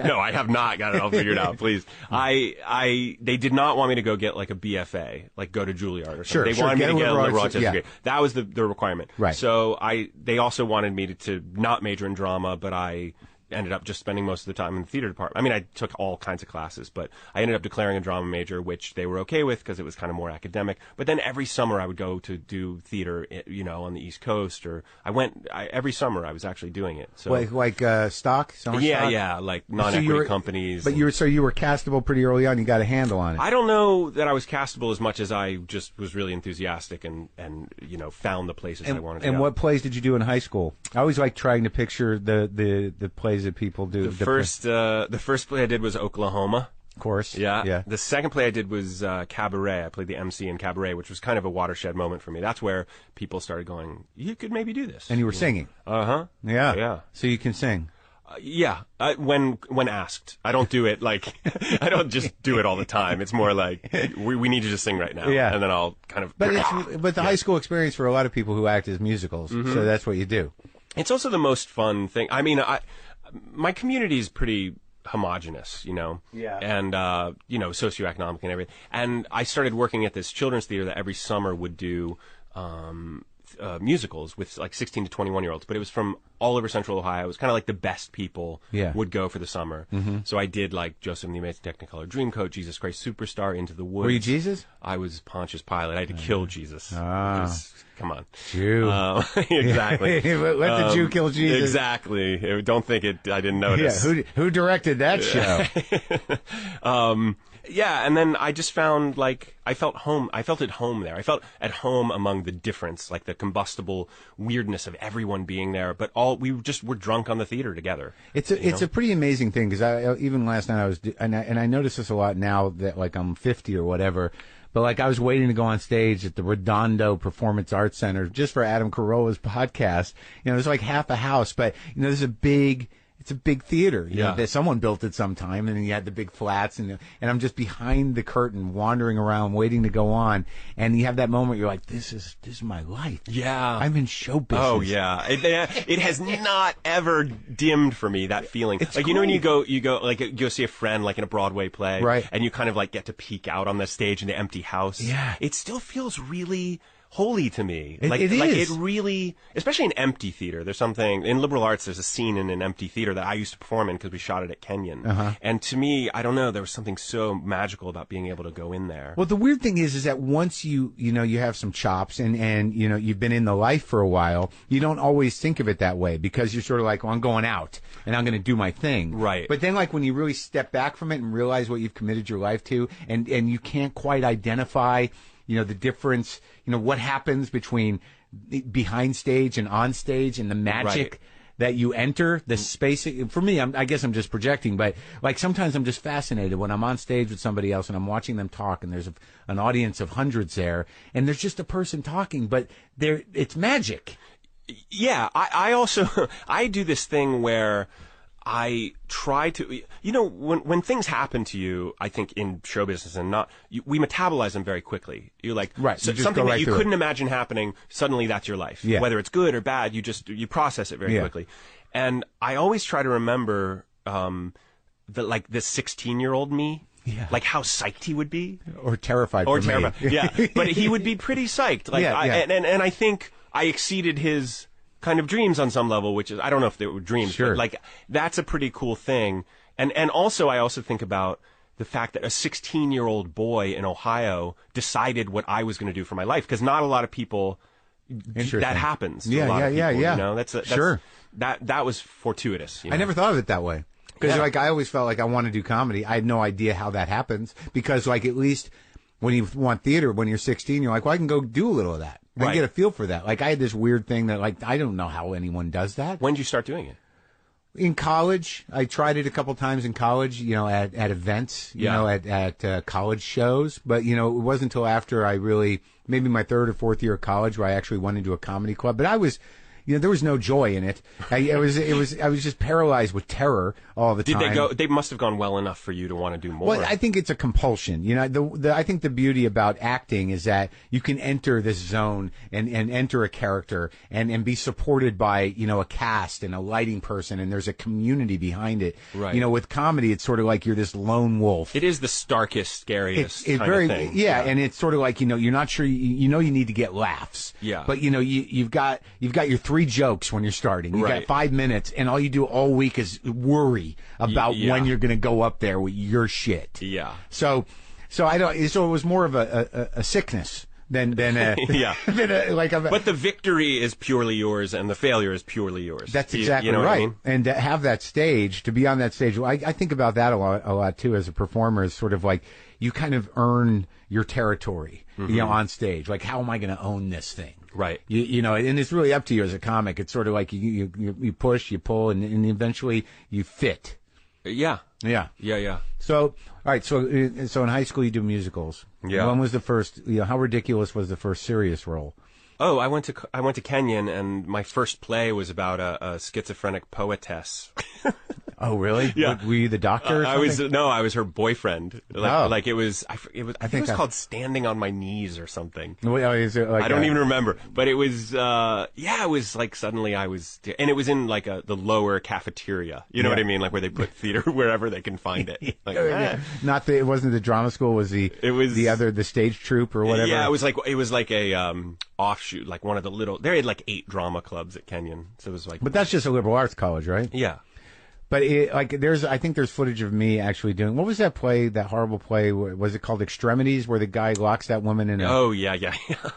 No, I have not got it all figured out, please. They did not want me to go get like a BFA, like go to Juilliard or something. They wanted me to get a liberal arts degree. That was the requirement. Right. So they also wanted me to not major in drama, but I ended up just spending most of the time in the theater department. I mean, I took all kinds of classes, but I ended up declaring a drama major, which they were okay with because it was kind of more academic. But then every summer I would go to do theater, on the East Coast, or every summer I was actually doing it. So like stock, summer stock? Yeah, like non-equity companies. But you were castable pretty early on. You got a handle on it. I don't know that I was castable as much as I just was really enthusiastic and found the places I wanted to go. And what plays did you do in high school? I always like trying to picture the plays that people do. The first play I did was Oklahoma. Of course. Yeah. The second play I did was Cabaret. I played the MC in Cabaret, which was kind of a watershed moment for me. That's where people started going, you could maybe do this. And you were singing. Uh-huh. Yeah. So you can sing. When asked. I don't do it like, I don't just do it all the time. It's more like, we need you to sing right now. Yeah. And then I'll kind of... But the high school experience for a lot of people who act as musicals, so that's what you do. It's also the most fun thing. I mean, my community is pretty homogenous, Yeah. And, socioeconomic and everything. And I started working at this children's theater that every summer would do musicals with like 16 to 21-year-olds, but it was from all over Central Ohio. It was kind of like the best people would go for the summer. So I did like Joseph and the Amazing Technicolor Dreamcoat, Jesus Christ Superstar, Into the Woods. Were you Jesus? I was Pontius Pilate. I had to kill Jesus. Come on. Jew. Exactly. Let the Jew kill Jesus. Exactly. Don't think I didn't notice. Yeah, who directed that show? Yeah, and then I just found, like, I felt at home there. I felt at home among the difference, like the combustible weirdness of everyone being there, but we just were drunk on the theater together. It's a pretty amazing thing, because even last night I notice this a lot now that, like, I'm 50 or whatever, but like I was waiting to go on stage at the Redondo Performance Arts Center just for Adam Carolla's podcast. There's like half a house, but there's it's a big theater. That someone built it sometime, and then you had the big flats, and I'm just behind the curtain, wandering around, waiting to go on, and you have that moment. You're like, this is my life. Yeah, I'm in show business. Oh yeah, it has not ever dimmed for me, that feeling. It's like, great. When you go like go see a friend like in a Broadway play, right? And you kind of like get to peek out on the stage in the empty house. Yeah, it still feels really holy to me. It like is. it really, especially in empty theater. There's something in liberal arts. There's a scene in an empty theater that I used to perform in because we shot it at Kenyon. And to me, I don't know, there was something so magical about being able to go in there. Well, the weird thing is that once you have some chops and you've been in the life for a while, you don't always think of it that way because you're sort of like, well, I'm going out and I'm going to do my thing. Right. But then like when you really step back from it and realize what you've committed your life to and you can't quite identify, the difference, what happens between behind stage and on stage and the magic that you enter, the space. For me, I guess I'm just projecting, but like sometimes I'm just fascinated when I'm on stage with somebody else and I'm watching them talk and there's an audience of hundreds there and there's just a person talking, but it's magic. Yeah, I also, I do this thing where I try to, when things happen to you, I think in show business and we metabolize them very quickly. You're like, right. So something that you couldn't imagine happening, suddenly that's your life. Yeah. Whether it's good or bad, you process it very quickly. And I always try to remember, this 16-year-old me. Yeah. Like how psyched he would be. Or terrified. Yeah. But he would be pretty psyched. Like, and I think I exceeded his kind of dreams on some level, which is, I don't know if they were dreams, but like, that's a pretty cool thing. And also, I also think about the fact that a 16-year-old boy in Ohio decided what I was going to do for my life, because not a lot of people, that happens to a lot of people, That's sure. That was fortuitous. I never thought of it that way. Because I always felt like I want to do comedy. I had no idea how that happens, because like at least when you want theater, when you're 16, you're like, well, I can go do a little of that. I can get a feel for that. Like I had this weird thing that like, I don't know how anyone does that. When did you start doing it? In college. I tried it a couple times in college, at events, at college shows. But, it wasn't until after I maybe my third or fourth year of college where I actually went into a comedy club. But I was, there was no joy in it. I was just paralyzed with terror all the time. Did they go? They must have gone well enough for you to want to do more. Well, I think it's a compulsion. I think the beauty about acting is that you can enter this zone and enter a character and be supported by, a cast and a lighting person, and there's a community behind it. Right. With comedy, it's sort of like you're this lone wolf. It is the starkest, scariest it's kind very, of thing. Yeah, and it's sort of like, you're not sure, you need to get laughs. Yeah. But, you've got your 3 jokes when you're starting. You got 5 minutes, and all you do all week is worry about when you're going to go up there with your shit. Yeah. So it was more of a sickness than a But the victory is purely yours, and the failure is purely yours. That's exactly right. What I mean? And to have that stage, to be on that stage, I think about that a lot too as a performer. Is sort of like you kind of earn your territory, on stage. Like, how am I going to own this thing? Right. And it's really up to you as a comic. It's sort of like you push, you pull, and eventually you fit. Yeah. Yeah. Yeah, yeah. So, all right. So in high school you do musicals. Yeah. When was the first? How ridiculous was the first serious role? Oh, I went to Kenyon, and my first play was about a schizophrenic poetess. Oh, really? Yeah. Were you the doctor? Or I was her boyfend. Like it was. I think it was called "Standing on My Knees" or something. Is it like I don't even remember, but it was. It was like suddenly I was, and it was in like the lower cafeteria. You know what I mean? Like where they put theater wherever they can find it. Like, it wasn't the drama school. It was the stage troupe or whatever. Yeah, it was like a offshoot, like one of the little. They had like 8 drama clubs at Kenyon, so it was like. But that's just a liberal arts college, right? Yeah. But I think there's footage of me actually doing, what was that play, that horrible play, was it called Extremities, where the guy locks that woman in a... Oh, yeah.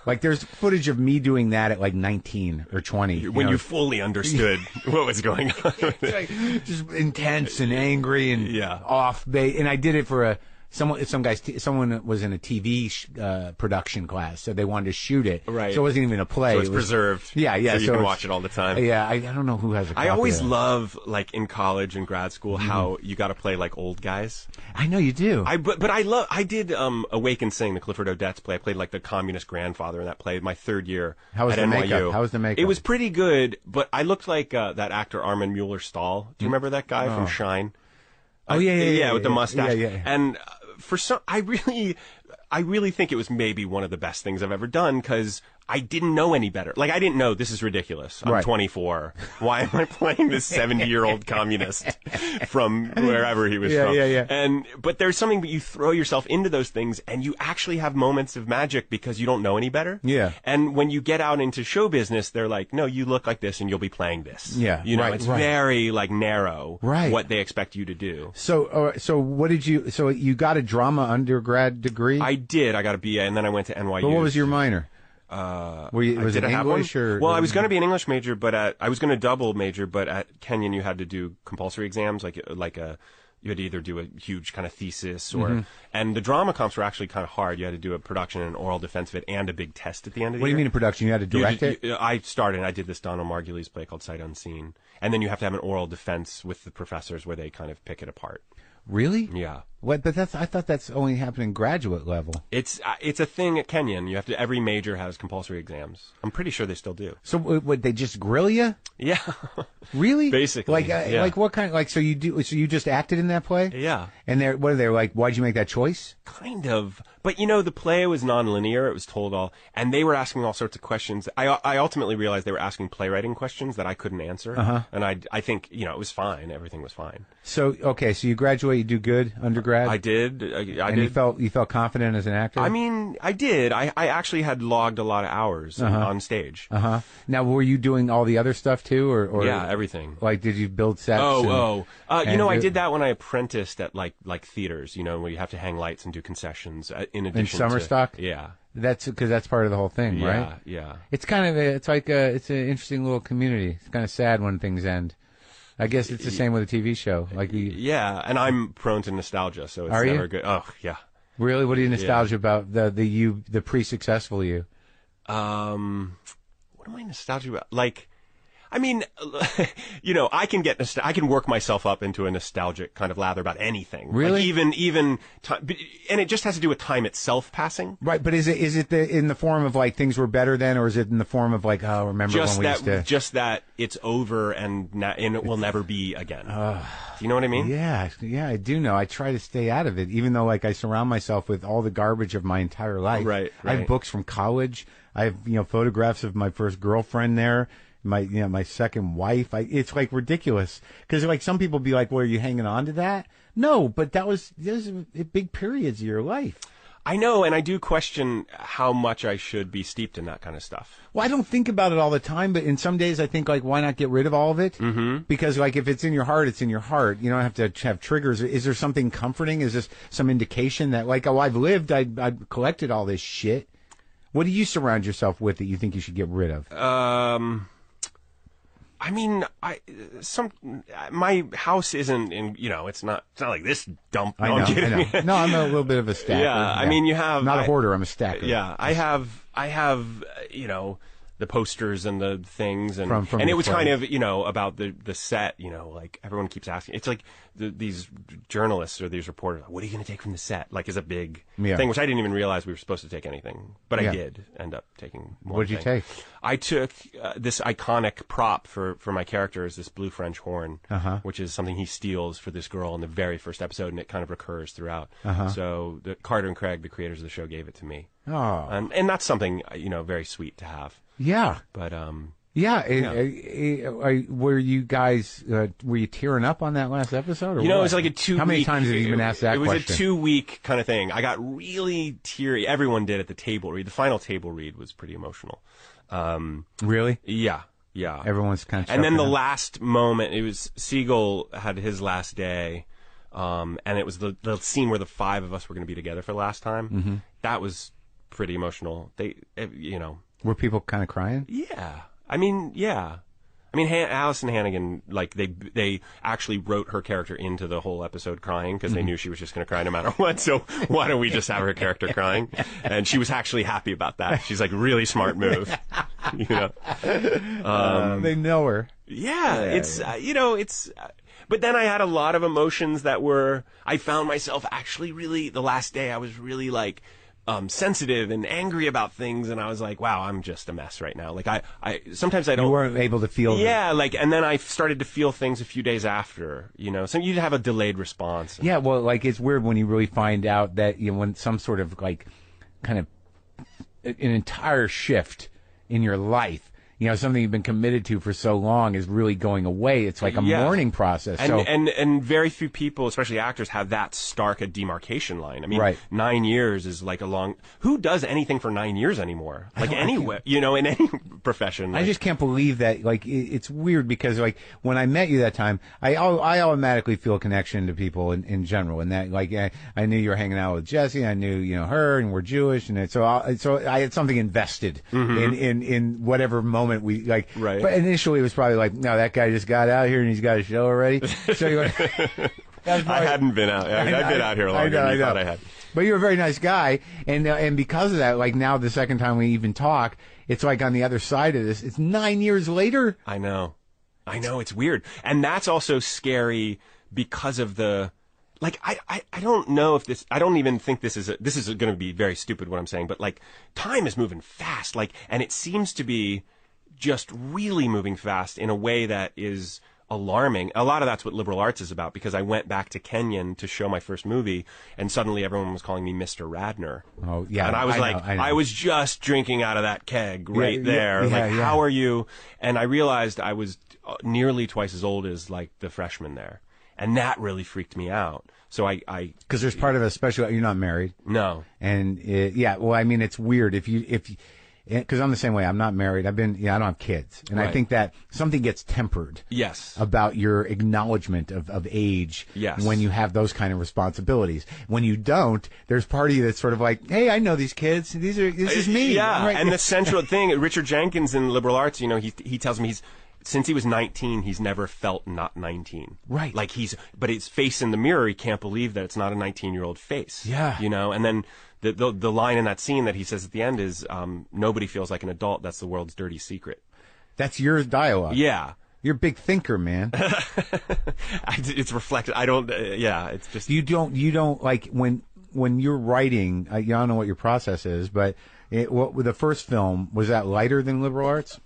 Like, there's footage of me doing that at like 19 or 20. When you fully understood what was going on. Like, just intense and angry and off base. And I did it for someone was in a TV production class, so they wanted to shoot it. Right. So it wasn't even a play. So it's preserved. Yeah. So you can watch it all the time. Yeah, I don't know who has a copy. I always love, like, in college and grad school, how you got to play, like, old guys. I know you do. I did Awake and Sing, the Clifford Odets play. I played, like, the communist grandfather in that play my third year at NYU. How was the makeup? It was pretty good, but I looked like that actor Armin Mueller-Stahl. Do you remember that guy from Shine? Oh, yeah, with the mustache. Yeah. And for some, I really think it was maybe one of the best things I've ever done, because I didn't know any better. Like, I didn't know this is ridiculous. I'm 24. Why am I playing this 70-year-old communist from wherever he was from? Yeah. But there's something that you throw yourself into those things, and you actually have moments of magic because you don't know any better. Yeah. And when you get out into show business, they're like, no, you look like this, and you'll be playing this. Yeah. You know, it's very, like, narrow what they expect you to do. So what did you, so you got a drama undergrad degree? I did. I got a BA, and then I went to NYU. But what was your minor? Was it English or? Well, I was going to be an English major, but I was going to double major, but at Kenyon you had to do compulsory exams, you had to either do a huge kind of thesis or, and the drama comps were actually kind of hard. You had to do a production and an oral defense of it and a big test at the end of the year. What do you mean a production? You had to direct it? I did this Donald Margulies play called Sight Unseen, and then you have to have an oral defense with the professors where they kind of pick it apart. Really? Yeah. What? But I thought that's only happening graduate level. It's a thing at Kenyon. You have to. Every major has compulsory exams. I'm pretty sure they still do. So would they just grill you? Yeah. Really? Basically. Like what kind? Like so you just acted in that play? Yeah. And what are they like? Why'd you make that choice? Kind of. But the play was nonlinear. It was told all, and they were asking all sorts of questions. I ultimately realized they were asking playwriting questions that I couldn't answer. And I think it was fine. Everything was fine. So okay, so you graduate, you do good undergrad. I did. And you felt confident as an actor. I mean, I did. I actually had logged a lot of hours on stage. Now, were you doing all the other stuff too, or yeah, everything? Like, did you build sets? I did that when I apprenticed at like theaters. Where you have to hang lights and do concessions in addition. In summer stock. Yeah. That's because that's part of the whole thing, right? Yeah. It's kind of it's an interesting little community. It's kind of sad when things end. I guess it's the same with a TV show. Yeah, and I'm prone to nostalgia, so it's never good. Oh, yeah. Really? What are you nostalgia about? The pre-successful you? What am I nostalgic about? Like, I mean, I can work myself up into a nostalgic kind of lather about anything. Really? Like even time, and it just has to do with time itself passing. Right, but is it in the form of like things were better then, or is it in the form of like, oh, remember when we used to? Just that it's over and it will never be again. Do you know what I mean? Yeah, I do know. I try to stay out of it, even though like I surround myself with all the garbage of my entire life. Right. I have books from college. I have photographs of my first girlfriend there. My second wife. It's like ridiculous because like some people be like, well, are you hanging on to that? No, but those big periods of your life. I know, and I do question how much I should be steeped in that kind of stuff. Well, I don't think about it all the time, but in some days I think like, why not get rid of all of it? Mm-hmm. Because like if it's in your heart, it's in your heart. You don't have to have triggers. Is there something comforting? Is this some indication that like, oh, I've lived, I've collected all this shit? What do you surround yourself with that you think you should get rid of? I mean, my house isn't in, it's not like this dump. No, I'm kidding. No, I'm a little bit of a stacker. Yeah, I mean, you have not a hoarder. I'm a stacker. Yeah, I have, the posters and the things and and it was kind of about the set. Like everyone keeps asking. It's like these journalists or these reporters. What are you going to take from the set? Like, is a big thing, which I didn't even realize we were supposed to take anything, but I did end up taking more. What did you take? I took this iconic prop for my character is this blue French horn, which is something he steals for this girl in the very first episode, and it kind of recurs throughout. So Carter and Craig, the creators of the show, gave it to me. Oh, and that's something very sweet to have. Yeah, but were you guys were you tearing up on that last episode? Or it was like a 2 week. How many times have you been asked that question? It was a 2 week kind of thing. I got really teary. Everyone did at the table read. The final table read was pretty emotional. Really? Yeah. Everyone's kind of. And then the last moment, it was Siegel had his last day, and it was the scene where the five of us were going to be together for the last time. Mm-hmm. That was pretty emotional. Were people kind of crying? Yeah. I mean, Allison Hannigan, like, they actually wrote her character into the whole episode crying because they knew she was just going to cry no matter what. So why don't we just have her character crying? And she was actually happy about that. She's like, really smart move. They know her. Yeah. It's, but then I had a lot of emotions I found myself actually really, the last day I was really like, sensitive and angry about things, and I was like, wow, I'm just a mess right now. Like I sometimes I don't. You weren't able to feel. Yeah, and then I started to feel things a few days after. So you have a delayed response. Yeah, well, like it's weird when you really find out that when some sort of like kind of an entire shift in your life. You know, something you've been committed to for so long is really going away. It's like a mourning process. And very few people, especially actors, have that stark a demarcation line. I mean, 9 years is like a long... Who does anything for 9 years anymore? Like anywhere, you know, in any profession. Like, I just can't believe that. Like, it's weird because, like, when I met you that time, I automatically feel a connection to people in general. And that, like, I knew you were hanging out with Jessie. I knew, you know, her, and we're Jewish. And so I had something invested in whatever moment we like, but initially it was probably like, no, that guy just got out here and he's got a show already. So you went, I hadn't been out. I mean, I've been out here longer than you thought I had. But you're a very nice guy, and because of that, like now the second time we even talk, it's like on the other side of this. It's 9 years later. I know, it's weird, and that's also scary because of the. Like, I don't know if this, I don't even think this is going to be very stupid what I'm saying, but like, time is moving fast, like, and it seems to be just really moving fast in a way that is alarming. A lot of that's what liberal arts is about, because I went back to Kenyon to show my first movie, and suddenly everyone was calling me Mr. Radnor. Oh, yeah. And I was I was just drinking out of that keg there. How are you? And I realized I was nearly twice as old as, like, the freshman there. And that really freaked me out. So because there's part of a special. You're not married. No. And well, I mean, it's weird because I'm the same way. I'm not married. I don't have kids, and I think that something gets tempered. Yes. About your acknowledgement of age. Yes. When you have those kind of responsibilities. When you don't, there's part of you that's sort of like, hey, I know these kids. This is me. Yeah. Right. And the central thing, Richard Jenkins in liberal arts, you know, he tells me since he was 19, he's never felt not 19. Right. Like but his face in the mirror, he can't believe that it's not a 19-year-old face. Yeah. You know, and then the line in that scene that he says at the end is, nobody feels like an adult. That's the world's dirty secret. That's your dialogue. Yeah. You're a big thinker, man. It's reflected. I don't, it's just. You don't like when you're writing, I don't know what your process is, but with the first film, was that lighter than liberal arts?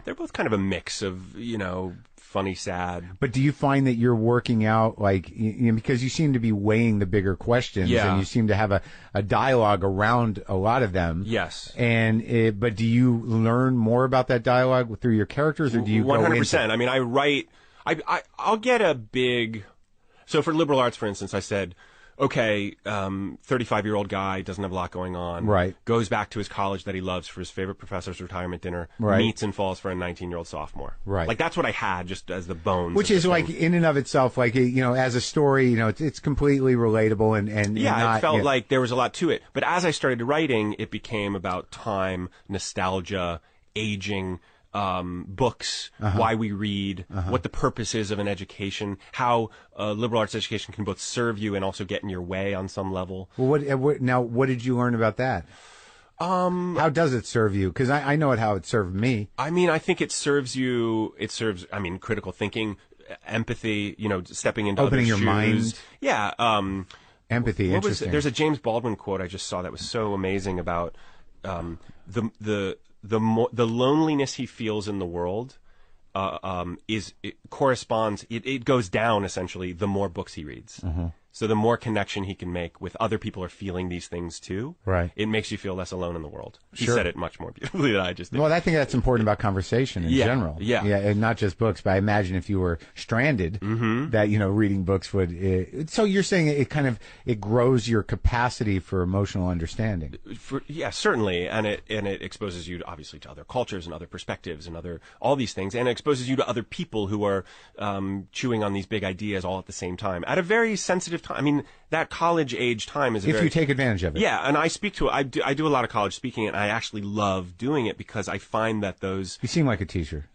They're both kind of a mix of, you know, funny, sad. But do you find that you're working out, like, you know, because you seem to be weighing the bigger questions, and you seem to have a dialogue around a lot of them. Yes. But do you learn more about that dialogue through your characters, or do you 100%. I mean, I'll get a big. So for liberal arts, for instance, I said, okay, 35-year-old guy, doesn't have a lot going on. Right. Goes back to his college that he loves for his favorite professor's retirement dinner. Right. Meets and falls for a 19-year-old sophomore. Right. Like, that's what I had just as the bones. Which is like, in and of itself, like, you know, as a story, you know, it's completely relatable and it felt like there was a lot to it. But as I started writing, it became about time, nostalgia, aging, books, why we read, what the purpose is of an education, how liberal arts education can both serve you and also get in your way on some level. Well, what did you learn about that? How does it serve you? Because I know how it served me. I mean, I think it serves, critical thinking, empathy, you know, stepping into opening other your mind. Yeah. Empathy, interesting. There's a James Baldwin quote I just saw that was so amazing about the loneliness he feels in the world corresponds. It goes down essentially the more books he reads. So the more connection he can make with other people who are feeling these things too. Right. It makes you feel less alone in the world. He Sure. said it much more beautifully than I just did. Well, I think that's important about conversation in general. Yeah. And not just books, but I imagine if you were stranded, that, you know, reading books would. So you're saying it grows your capacity for emotional understanding. Certainly, and it exposes you obviously to other cultures and other perspectives and all these things, and it exposes you to other people who are chewing on these big ideas all at the same time at a very sensitive time. I mean, that college age time is if you take advantage of it. Yeah, and I do a lot of college speaking, and I actually love doing it because I find that those. You seem like a teacher.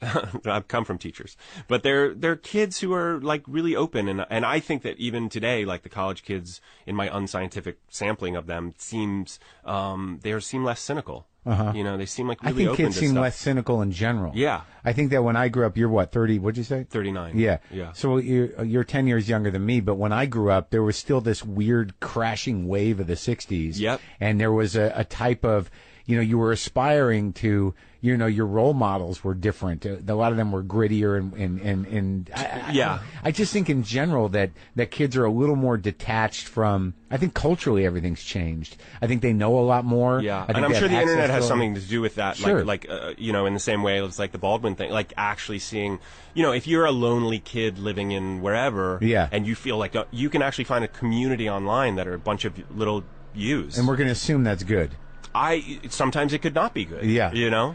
I've come from teachers, but they're kids who are like really open, and I think that even today, like the college kids in my unscientific sampling of them seem less cynical. You know, they seem like really open to stuff. I think kids seem less cynical in general. Yeah. I think that when I grew up, you're what, 30, what'd you say? 39. Yeah. Yeah. So you're 10 years younger than me, but when I grew up, there was still this weird crashing wave of the 60s. Yep. And there was a type of, you were aspiring to, your role models were different. A lot of them were grittier and I just think in general that kids are a little more detached from, I think culturally everything's changed. I think they know a lot more. Yeah, and I'm sure the internet has something to do with that. Sure. In the same way it's like the Baldwin thing, like actually seeing, if you're a lonely kid living in wherever, and you feel like you can actually find a community online that are a bunch of little yous. And we're going to assume that's good. Sometimes it could not be good. Yeah.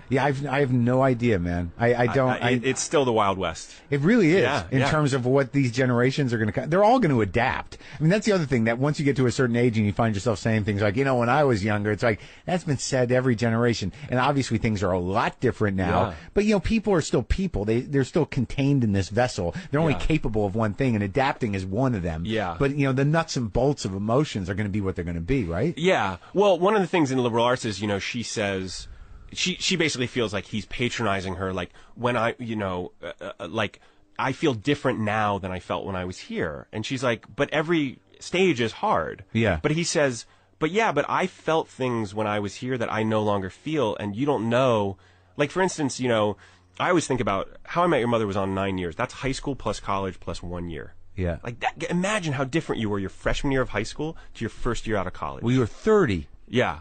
Yeah, I have no idea, man. It's still the Wild West. It really is in terms of what these generations are going to. They're all going to adapt. I mean, that's the other thing, that once you get to a certain age and you find yourself saying things like, when I was younger, it's like that's been said every generation. And obviously things are a lot different now. Yeah. But people are still people. They're still contained in this vessel. They're only capable of one thing, and adapting is one of them. Yeah. But the nuts and bolts of emotions are going to be what they're going to be, right? Yeah. Well, one of the things in liberal arts is, she says, she basically feels like he's patronizing her, like when I feel different now than I felt when I was here. And she's like, but every stage is hard. Yeah. But he says, but I felt things when I was here that I no longer feel, and you don't know. Like, for instance, I always think about How I Met Your Mother was on 9 years. That's high school plus college plus 1 year. Yeah. Like that, imagine how different you were your freshman year of high school to your first year out of college. Well, you were 30. Yeah.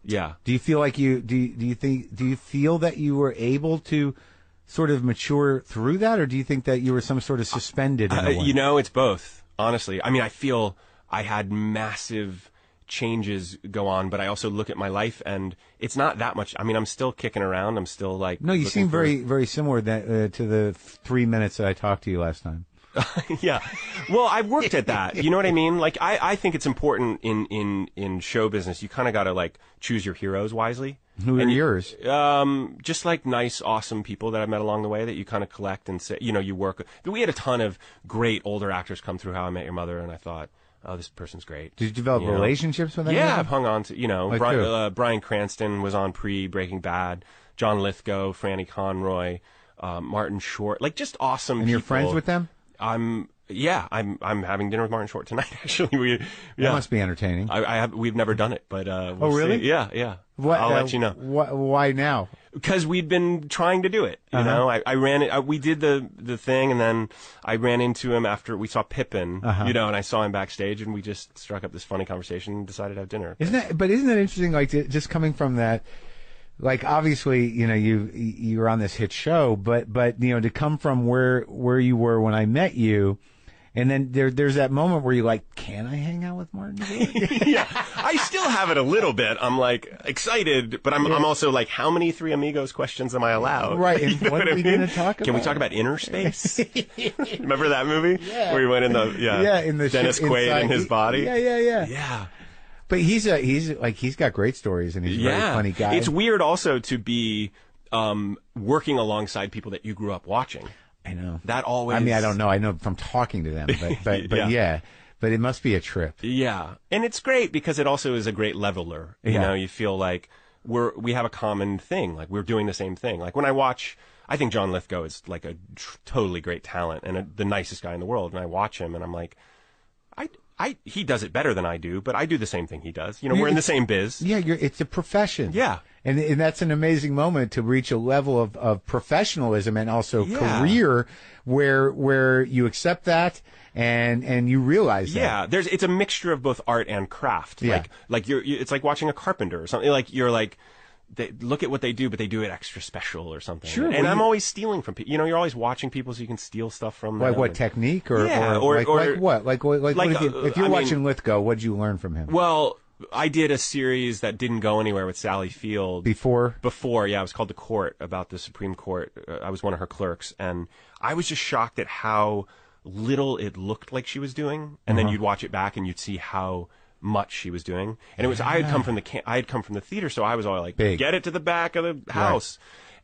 Yeah. Do you feel like do you feel that you were able to sort of mature through that, or do you think that you were some sort of suspended in a way? It's both, honestly. I mean, I feel I had massive changes go on, but I also look at my life and it's not that much. I mean, I'm still kicking around. I'm still like... No, you seem very, very similar to the 3 minutes that I talked to you last time. Yeah. Well, I've worked at that. You know what I mean? Like, I think it's important in show business. You kind of got to, like, choose your heroes wisely. Who are yours? Just like nice, awesome people that I've met along the way that you kind of collect and say, you work with. We had a ton of great older actors come through How I Met Your Mother, and I thought, oh, this person's great. Did you develop relationships with them? Yeah, I've hung on to, Bryan Cranston was on pre-Breaking Bad, John Lithgow, Franny Conroy, Martin Short, like just awesome people. And you're friends with them? I'm having dinner with Martin Short tonight. Actually, That must be entertaining. We've never done it, but oh really? See. Yeah. I'll let you know. Why now? Because we'd been trying to do it. You know, I ran it. We did the thing, and then I ran into him after we saw Pippin. And I saw him backstage, and we just struck up this funny conversation and decided to have dinner. Isn't that interesting? Like just coming from that. Like obviously, you were on this hit show, but to come from where you were when I met you, and then there's that moment where you're like, can I hang out with Martin? Yeah, I still have it a little bit. I'm like excited, but I'm also like, how many Three Amigos questions am I allowed? Right. And what are we going to talk about? Can we talk about Inner Space? Remember that movie? Yeah. Where he went in the Dennis Quaid in his body. Yeah. But he's got great stories, and he's a very funny guy. It's weird also to be working alongside people that you grew up watching. I know. That always. I mean, I don't know. I know from talking to them, but yeah. But it must be a trip. Yeah, and it's great because it also is a great leveler. You know, you feel like we have a common thing. Like we're doing the same thing. Like when I think John Lithgow is like a totally great talent and the nicest guy in the world. And I watch him, and I'm like, he does it better than I do, but I do the same thing he does. We're in the same biz. Yeah, it's a profession. Yeah. And that's an amazing moment to reach a level of professionalism and also career where you accept that and you realize that. Yeah, it's a mixture of both art and craft. Yeah. Like it's like watching a carpenter or something. Like you're like, they look at what they do, but they do it extra special or something. Sure. And I'm always stealing from people. You're always watching people so you can steal stuff from them. Like what, technique or what? Like if you're watching Lithgow, what did you learn from him? Well, I did a series that didn't go anywhere with Sally Field. Before, yeah, it was called The Court, about the Supreme Court. I was one of her clerks, and I was just shocked at how little it looked like she was doing. And then you'd watch it back and you'd see how much she was doing. And it was I had come from the theater, so I was all like, big. Get it to the back of the house.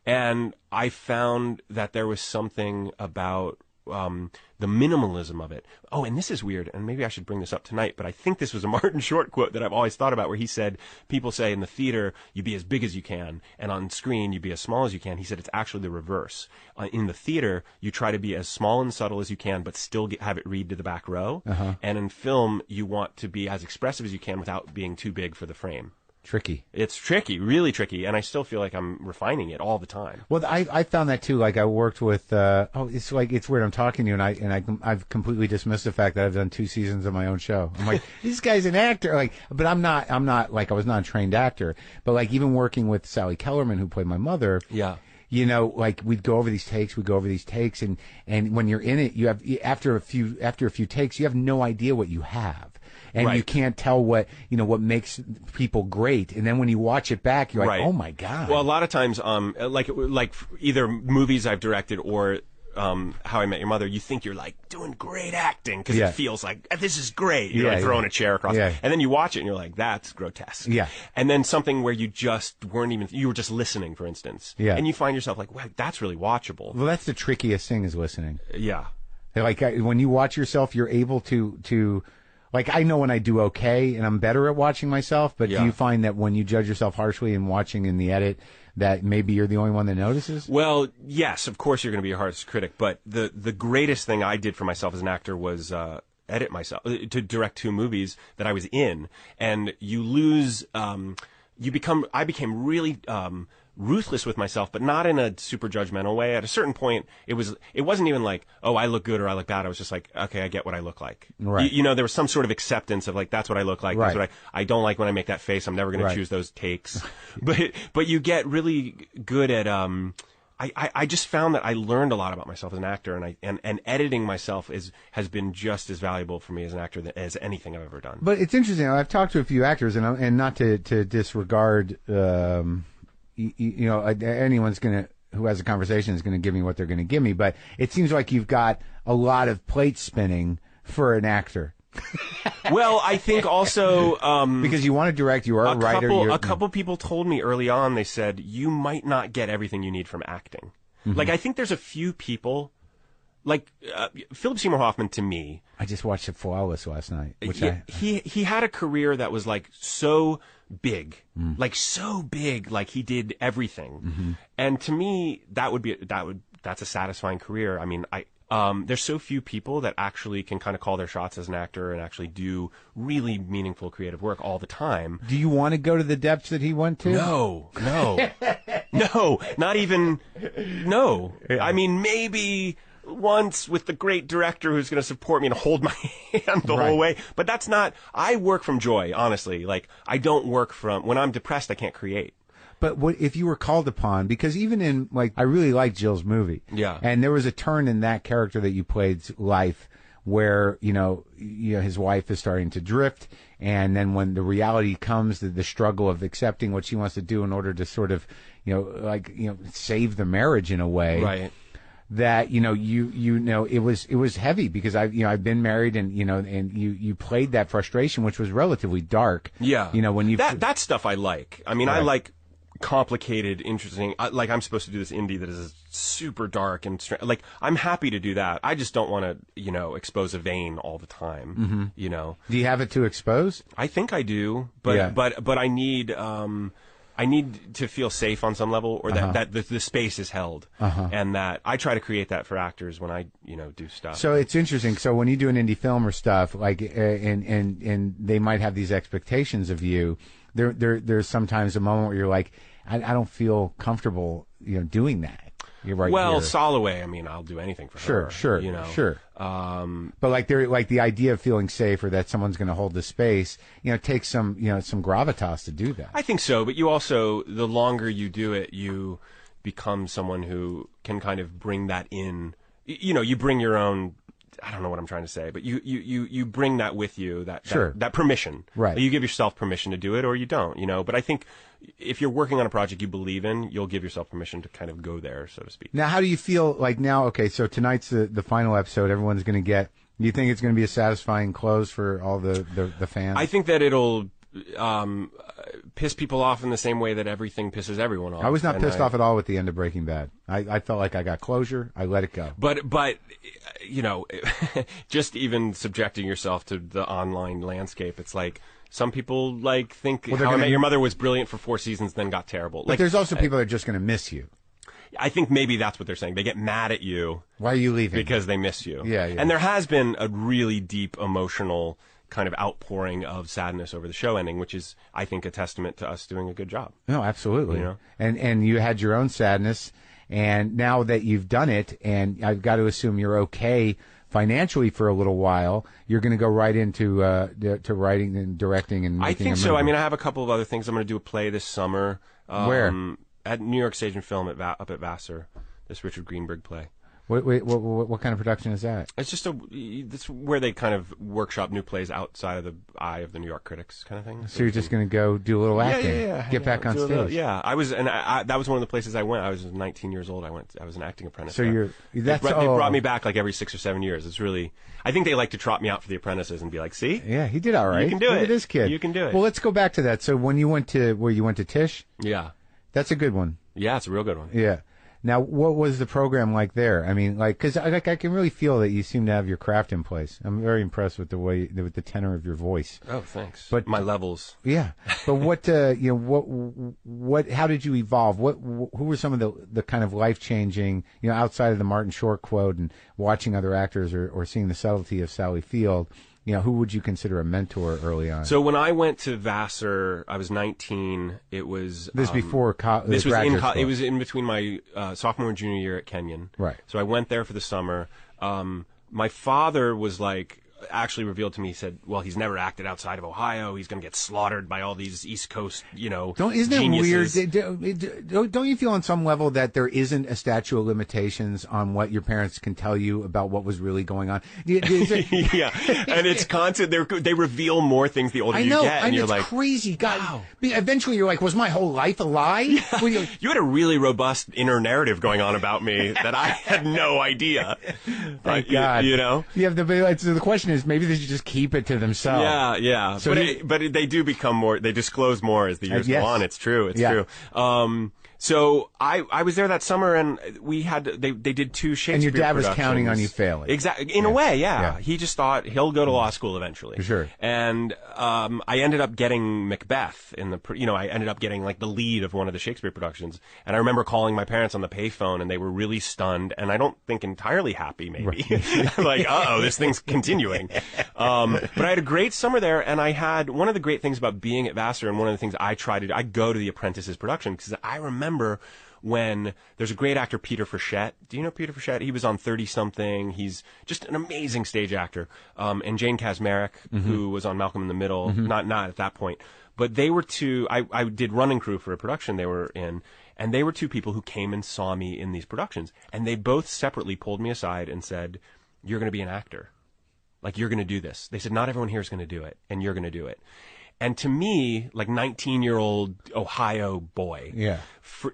Right. And I found that there was something about the minimalism of it. Oh, and this is weird, and maybe I should bring this up tonight, but I think this was a Martin Short quote that I've always thought about, where he said, people say in the theater, you be as big as you can, and on screen, you be as small as you can. He said it's actually the reverse. In the theater, you try to be as small and subtle as you can, but still have it read to the back row. And in film, you want to be as expressive as you can without being too big for the frame. tricky. It's tricky, really tricky, and I still feel like I'm refining it all the time. Well, I found that too. Like I worked with. It's like it's weird. I'm talking to you, and I've completely dismissed the fact that I've done 2 seasons of my own show. I'm like, this guy's an actor. Like, but I'm not. Like I was not a trained actor. But like even working with Sally Kellerman, who played my mother. Yeah. You know, like we'd go over these takes, and when you're in it, you have after a few takes, you have no idea what you have. And right. You can't tell what makes people great. And then when you watch it back, you're like, right. oh my God. Well, a lot of times, like either movies I've directed or How I Met Your Mother, you think you're like doing great acting because it feels like this is great. You're like throwing a chair across, and then you watch it and you're like, that's grotesque. Yeah. And then something where you just weren't even, you were just listening, for instance. Yeah. And you find yourself like, wow, that's really watchable. Well, that's the trickiest thing is listening. Yeah. Like when you watch yourself, you're able to. Like, I know when I do okay, and I'm better at watching myself, but do you find that when you judge yourself harshly and watching in the edit, that maybe you're the only one that notices? Well, yes, of course you're going to be your hardest critic, but the greatest thing I did for myself as an actor was edit myself, to direct 2 movies that I was in, and you lose, I became really ruthless with myself, but not in a super judgmental way. At a certain point, it wasn't even like, oh, I look good or I look bad. I was just like, okay, I get what I look like. Right. You know, there was some sort of acceptance of like, that's what I look like. Right. That's what I don't like when I make that face. I'm never going to choose those takes. But you get really good at, I just found that I learned a lot about myself as an actor, and editing myself has been just as valuable for me as an actor as anything I've ever done. But it's interesting. I've talked to a few actors, and not to disregard, anyone's who has a conversation is going to give me what they're going to give me. But it seems like you've got a lot of plate spinning for an actor. Well, I think also because you want to direct, you are a writer. A couple people told me early on. They said you might not get everything you need from acting. Mm-hmm. Like I think there's a few people, like Philip Seymour Hoffman. To me, I just watched it Flawless last night. He had a career that was like so big, like he did everything, and to me that's a satisfying career. I mean, there's so few people that actually can kind of call their shots as an actor and actually do really meaningful creative work all the time. Do you want to go to the depths that he went to? No, not even, no. Yeah. I mean, maybe once with the great director who's going to support me and hold my hand the whole way. But that's not, I work from joy, honestly. Like, I don't work from, when I'm depressed, I can't create. But what if you were called upon? Because even in, like, I really liked Jill's movie. Yeah. And there was a turn in that character that you played's life where, his wife is starting to drift. And then when the reality comes, the struggle of accepting what she wants to do in order to sort of, save the marriage in a way. Right. That it was heavy because I've been married and you played that frustration, which was relatively dark. Yeah. When you that stuff I like. I mean, I like complicated, interesting. Like I'm supposed to do this indie that is super dark and like I'm happy to do that. I just don't want to expose a vein all the time. Do you have it to expose? I think I do, but I need. I need to feel safe on some level, or that the space is held, and that I try to create that for actors when I do stuff. So it's interesting. So when you do an indie film or stuff, like and they might have these expectations of you, there's sometimes a moment where you're like, I don't feel comfortable, doing that. You're right. Well, Soloway, I mean, I'll do anything for her. Sure. But like the idea of feeling safe or that someone's going to hold the space, takes some gravitas to do that. I think so, but you also, the longer you do it, you become someone who can kind of bring that in. You bring your own. I don't know what I'm trying to say, but you bring that with you, that permission. Right. You give yourself permission to do it or you don't, But I think if you're working on a project you believe in, you'll give yourself permission to kind of go there, so to speak. Now, how do you feel like now, okay, so tonight's the final episode, everyone's going to get, do you think it's going to be a satisfying close for all the fans? I think that it'll piss people off in the same way that everything pisses everyone off. I was not pissed off at all with the end of Breaking Bad. I felt like I got closure. I let it go. But just even subjecting yourself to the online landscape, it's like some people think How I Met Your Mother was brilliant for 4 seasons, then got terrible. But there's also people that are just going to miss you. I think maybe that's what they're saying. They get mad at you. Why are you leaving? Because they miss you. Yeah. And there has been a really deep emotional kind of outpouring of sadness over the show ending, which is, I think, a testament to us doing a good job. No, absolutely. You know? And you had your own sadness, and now that you've done it, and I've got to assume you're okay financially for a little while, you're going to go right into to writing and directing and making I think a so. movie. I mean, I have a couple of other things. I'm going to do a play this summer. Where? At New York Stage and Film up at Vassar, this Richard Greenberg play. What kind of production is that? It's just it's where they kind of workshop new plays outside of the eye of the New York critics, kind of thing. So you're just going to go do a little acting, get back on stage. I was, and that was one of the places I went. I was 19 years old. I was an acting apprentice. So they brought me back like every 6 or 7 years. It's really, I think they like to trot me out for the apprentices and be like, see, yeah, he did all right. You can do Look it. at this kid. You can do it. Well, let's go back to that. So when you went to Tisch, yeah, that's a good one. Yeah, it's a real good one. Yeah. Now, what was the program like there? I mean, because I can really feel that you seem to have your craft in place. I'm very impressed with with the tenor of your voice. Oh, thanks. But my levels. Yeah, but what how did you evolve? Who were some of the kind of life changing, outside of the Martin Short quote and watching other actors or seeing the subtlety of Sally Field? Who would you consider a mentor early on? So when I went to Vassar, I was 19. It was this before this was it was in between my sophomore and junior year at Kenyon. Right. So I went there for the summer. My father was like, actually revealed to me, he said, well, he's never acted outside of Ohio. He's going to get slaughtered by all these East Coast, Isn't geniuses. it weird? Don't you feel on some level that there isn't a statute of limitations on what your parents can tell you about what was really going on? Yeah, and it's constant. They reveal more things the older you get. And you're it's like, crazy. God, wow. Eventually you're like, was my whole life a lie? You had a really robust inner narrative going on about me that I had no idea. Thank God. Yeah, the question is, maybe they should just keep it to themselves. Yeah. So but they do become more. They disclose more as the years go on. It's true. It's true. So I was there that summer, and we had they did 2 Shakespeare and your dad was productions. counting on you failing. Exactly. In a way, yeah. He just thought he'll go to law school eventually. Sure. And I ended up getting Macbeth I ended up getting like the lead of one of the Shakespeare productions. And I remember calling my parents on the payphone, and they were really stunned, and I don't think entirely happy, maybe. Right. Like, this thing's continuing. But I had a great summer there, and I had one of the great things about being at Vassar, and one of the things I go to the apprentices production, because I remember when there's a great actor, Peter Frechette. Do you know Peter Frechette? He was on 30-something. He's just an amazing stage actor. And Jane Kasmerick, who was on Malcolm in the Middle, not at that point. But they were I did running crew for a production they were in, and they were 2 people who came and saw me in these productions. And they both separately pulled me aside and said, you're going to be an actor. Like, you're going to do this. They said, not everyone here is going to do it, and you're going to do it. And to me, like 19-year-old Ohio boy,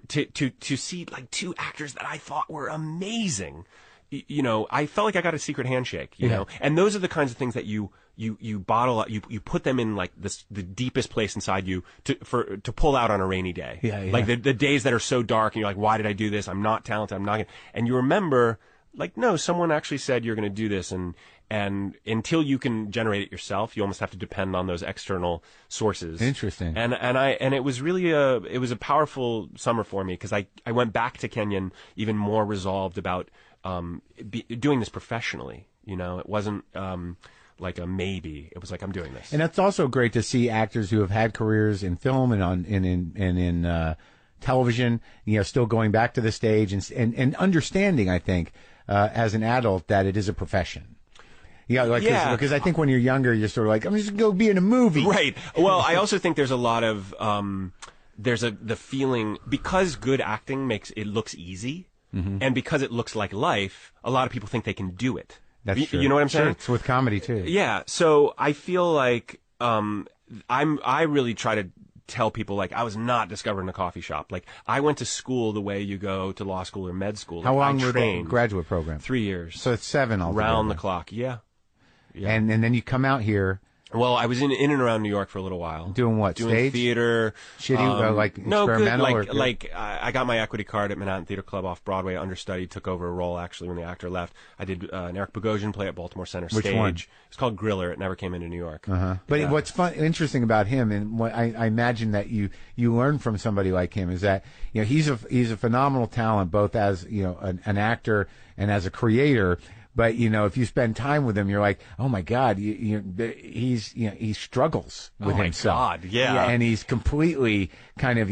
to see like 2 actors that I thought were amazing, I felt like I got a secret handshake, you know. And those are the kinds of things that you bottle up, you put them in like the deepest place inside you to pull out on a rainy day. Like the days that are so dark, and you're like, why did I do this? I'm not talented. I'm not gonna. And you remember, like, no, someone actually said you're going to do this, and until you can generate it yourself, you almost have to depend on those external sources. Interesting. And it was really it was a powerful summer for me, because I went back to Kenyon even more resolved about doing this professionally. It wasn't like a maybe. It was like, I'm doing this. And it's also great to see actors who have had careers in film and in television, still going back to the stage and understanding, I think, as an adult, that it is a profession. Because I think when you're younger, you're sort of like, I'm just going to go be in a movie. Right. Well, I also think there's a lot of, the feeling, because good acting makes it looks easy, and because it looks like life, a lot of people think they can do it. That's true. You know what I'm saying? Sure, it's with comedy too. Yeah. So I feel like, I really try to tell people, like, I was not discovered in a coffee shop. Like, I went to school the way you go to law school or med school. How long were the graduate program? 3 years. So it's 7 altogether. Round the clock. Yeah. And then you come out here. Well, I was in and around New York for a little while. Doing what? Doing stage? Theater. Shitty, like experimental? No, good. I got my equity card at Manhattan Theater Club off Broadway, understudied, took over a role actually when the actor left. I did an Eric Bogosian play at Baltimore Center Stage. Which one? It's called Griller. It never came into New York. But what's interesting about him, and what I imagine that you learn from somebody like him, is that he's a phenomenal talent, both as an actor and as a creator. But if you spend time with him, you're like, oh my God, he struggles with himself. God, yeah. And he's completely kind of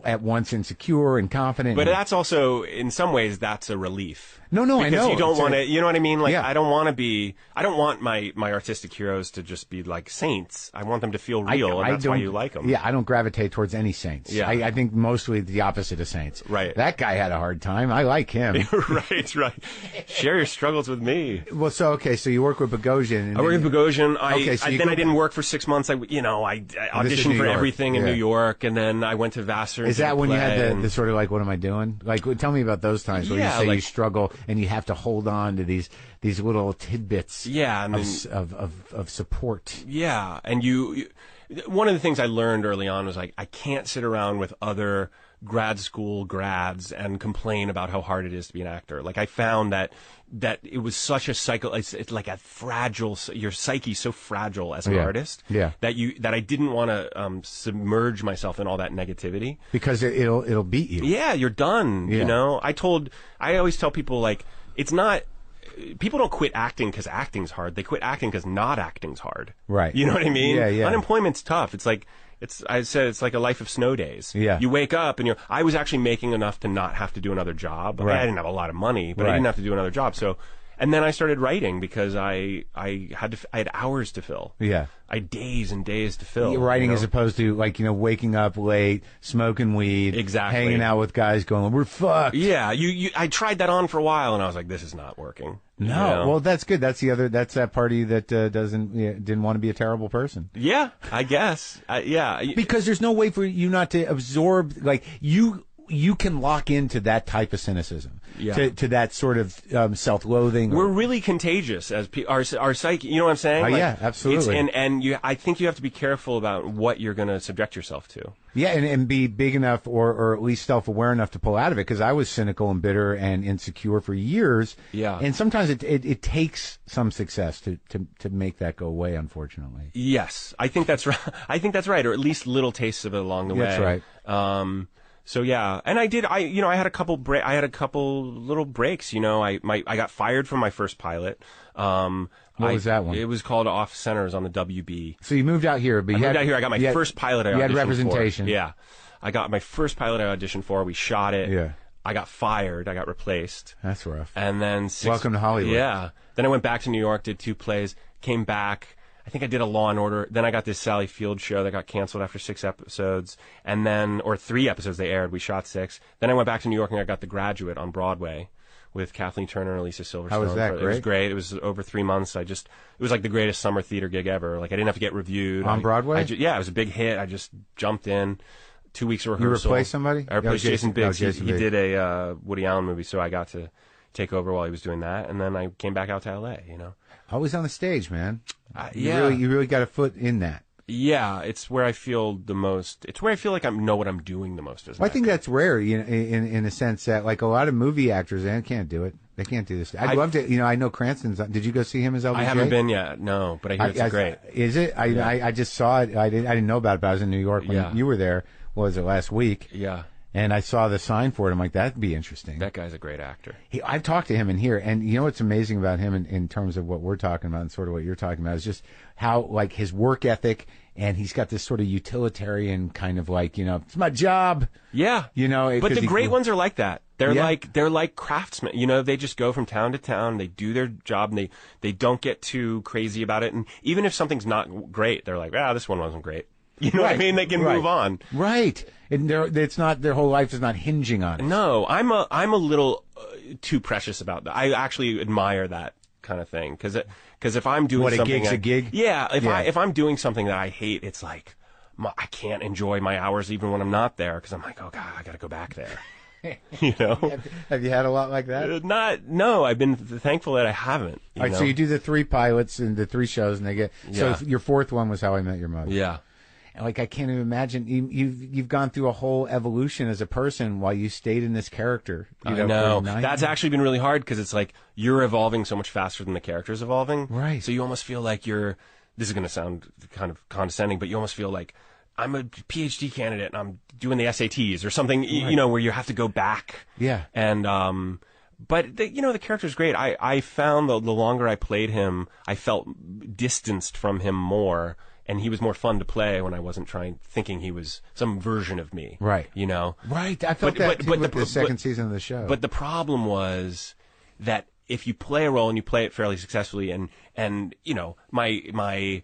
at once insecure and confident. But that's also, in some ways, that's a relief. No, I know. Because you don't want to, you know what I mean? Like, Yeah. I don't want my artistic heroes to just be like saints. I want them to feel real, and that's why you like them. Yeah, I don't gravitate towards any saints. Yeah. I think mostly the opposite of saints. Right. That guy had a hard time. I like him. Right. Share your struggles with me. Well, so you work with Bogosian. I worked with Bogosian. I didn't work for 6 months. I auditioned for everything in New York, and then I went to Vassar. Is that when you had the sort of like, what am I doing? Like, tell me about those times where you say you struggle and you have to hold on to these little tidbits of support. Yeah, and one of the things I learned early on was like, I can't sit around with other grad school grads and complain about how hard it is to be an actor. Like, I found that it was such a cycle. It's like a fragile. Your psyche's so fragile as an artist. Yeah. That I didn't want to submerge myself in all that negativity because it'll beat you. Yeah, you're done. Yeah. I always tell people, like, it's not. People don't quit acting because acting's hard. They quit acting because not acting's hard. Right. You know what I mean? Yeah. Unemployment's tough. It's like. I said it's like a life of snow days. Yeah. You wake up and I was actually making enough to not have to do another job. Right. I didn't have a lot of money, but I didn't have to do another job. So, and then I started writing because I had hours to fill. Yeah. I had days and days to fill. Writing as opposed to waking up late, smoking weed, exactly, hanging out with guys going, we're fucked. Yeah. I tried that on for a while and I was like, this is not working. No, well, that's good. That's that party that didn't want to be a terrible person. Yeah, I guess. Yeah, because there's no way for you not to absorb. Like you can lock into that type of cynicism, to that sort of self-loathing. We're really contagious as our psyche. You know what I'm saying? Yeah, absolutely. I think you have to be careful about what you're going to subject yourself to. Yeah, and be big enough or at least self-aware enough to pull out of it, because I was cynical and bitter and insecure for years. Yeah. And sometimes it takes some success to make that go away, unfortunately. Yes, I think that's right. I think that's right, or at least little tastes of it along the way. That's right. So yeah, and I had a couple little breaks. I got fired from my first pilot. What was that one? It was called Off Centers on the WB. So you moved out here, but I got my first pilot I auditioned for. You had representation. Yeah. I got my first pilot I auditioned for. We shot it. Yeah. I got fired. I got replaced. That's rough. And then welcome to Hollywood. Yeah. Then I went back to New York, did 2 plays, came back. I think I did a Law and Order. Then I got this Sally Field show that got canceled after 6 episodes, or 3 episodes they aired. We shot 6. Then I went back to New York and I got The Graduate on Broadway with Kathleen Turner and Elisa Silverstone. How was that? It was great. It was over 3 months. It was like the greatest summer theater gig ever. Like, I didn't have to get reviewed. On Broadway? Yeah, it was a big hit. I just jumped in. 2 weeks of rehearsal. You replaced somebody? I replaced Jason Biggs. He did a Woody Allen movie, so I got to take over while he was doing that, and then I came back out to L.A., Always on the stage, man. Yeah. You really got a foot in that. Yeah, it's where I feel the most. It's where I feel like I know what I'm doing the most. I think that's rare, in a sense that, like, a lot of movie actors, they can't do it. They can't do this. I'd love to. I know Cranston's. Did you go see him as LBJ? I haven't been yet. No, but I hear it's great. Is it? I just saw it. I didn't know about it, but I was in New York when you were there. What was it, last week? Yeah. And I saw the sign for it. I'm like, that'd be interesting. That guy's a great actor. I've talked to him in here, and you know what's amazing about him in terms of what we're talking about and sort of what you're talking about is just how, like, his work ethic, and he's got this sort of utilitarian kind of, like, it's my job. Yeah. But the great ones are like that. They're like craftsmen. They just go from town to town. They do their job, and they don't get too crazy about it. And even if something's not great, they're like, this one wasn't great. You know what I mean? They can move on. Right. And it's not, their whole life is not hinging on it. No, I'm a little too precious about that. I actually admire that kind of thing, because if I'm doing something, a gig's a gig. Yeah, if I'm doing something that I hate, it's like I can't enjoy my hours even when I'm not there, because I'm like, oh God, I got to go back there. Have you had a lot like that? No, I've been thankful that I haven't. All right, so you do the 3 pilots and the 3 shows, and they get so your 4th one was How I Met Your Mother. Yeah. Like, I can't even imagine you've gone through a whole evolution as a person while you stayed in this character. I know. That's actually been really hard, because it's like you're evolving so much faster than the character's evolving. Right. So you almost feel like this is going to sound kind of condescending, but you almost feel like I'm a PhD candidate and I'm doing the SATs or something, where you have to go back. Yeah. And, But the character's great. I found the longer I played him, I felt distanced from him more, and he was more fun to play when I wasn't thinking he was some version of me. Right. Right. I felt that too with the second season of the show. But the problem was that if you play a role and you play it fairly successfully, and my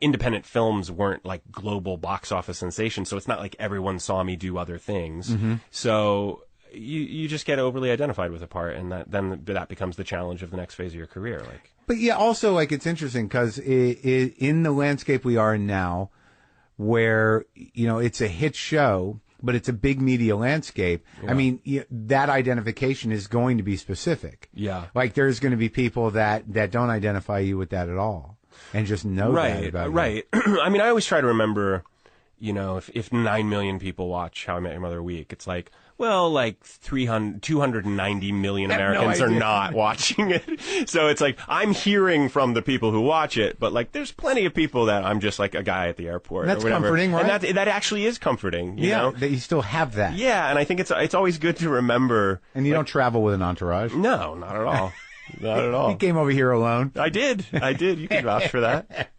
independent films weren't like global box office sensations, so it's not like everyone saw me do other things. Mm-hmm. So you just get overly identified with a part, and that becomes the challenge of the next phase of your career. But yeah, also it's interesting because in the landscape we are in now, where it's a hit show, but it's a big media landscape. Yeah. I mean, that identification is going to be specific. Yeah, like there's going to be people that don't identify you with that at all, and just know that about you. Right. I mean, I always try to remember, if 9 million people watch How I Met Your Mother a week, it's like, well, like 290 million Americans are not watching it. So it's like, I'm hearing from the people who watch it, but like, there's plenty of people that I'm just like a guy at the airport. That's or whatever. Comforting, right? And that actually is comforting, you know? That you still have that. Yeah, and I think it's always good to remember. And you don't travel with an entourage? No, not at all. Not at all. You came over here alone. I did. You can vouch for that.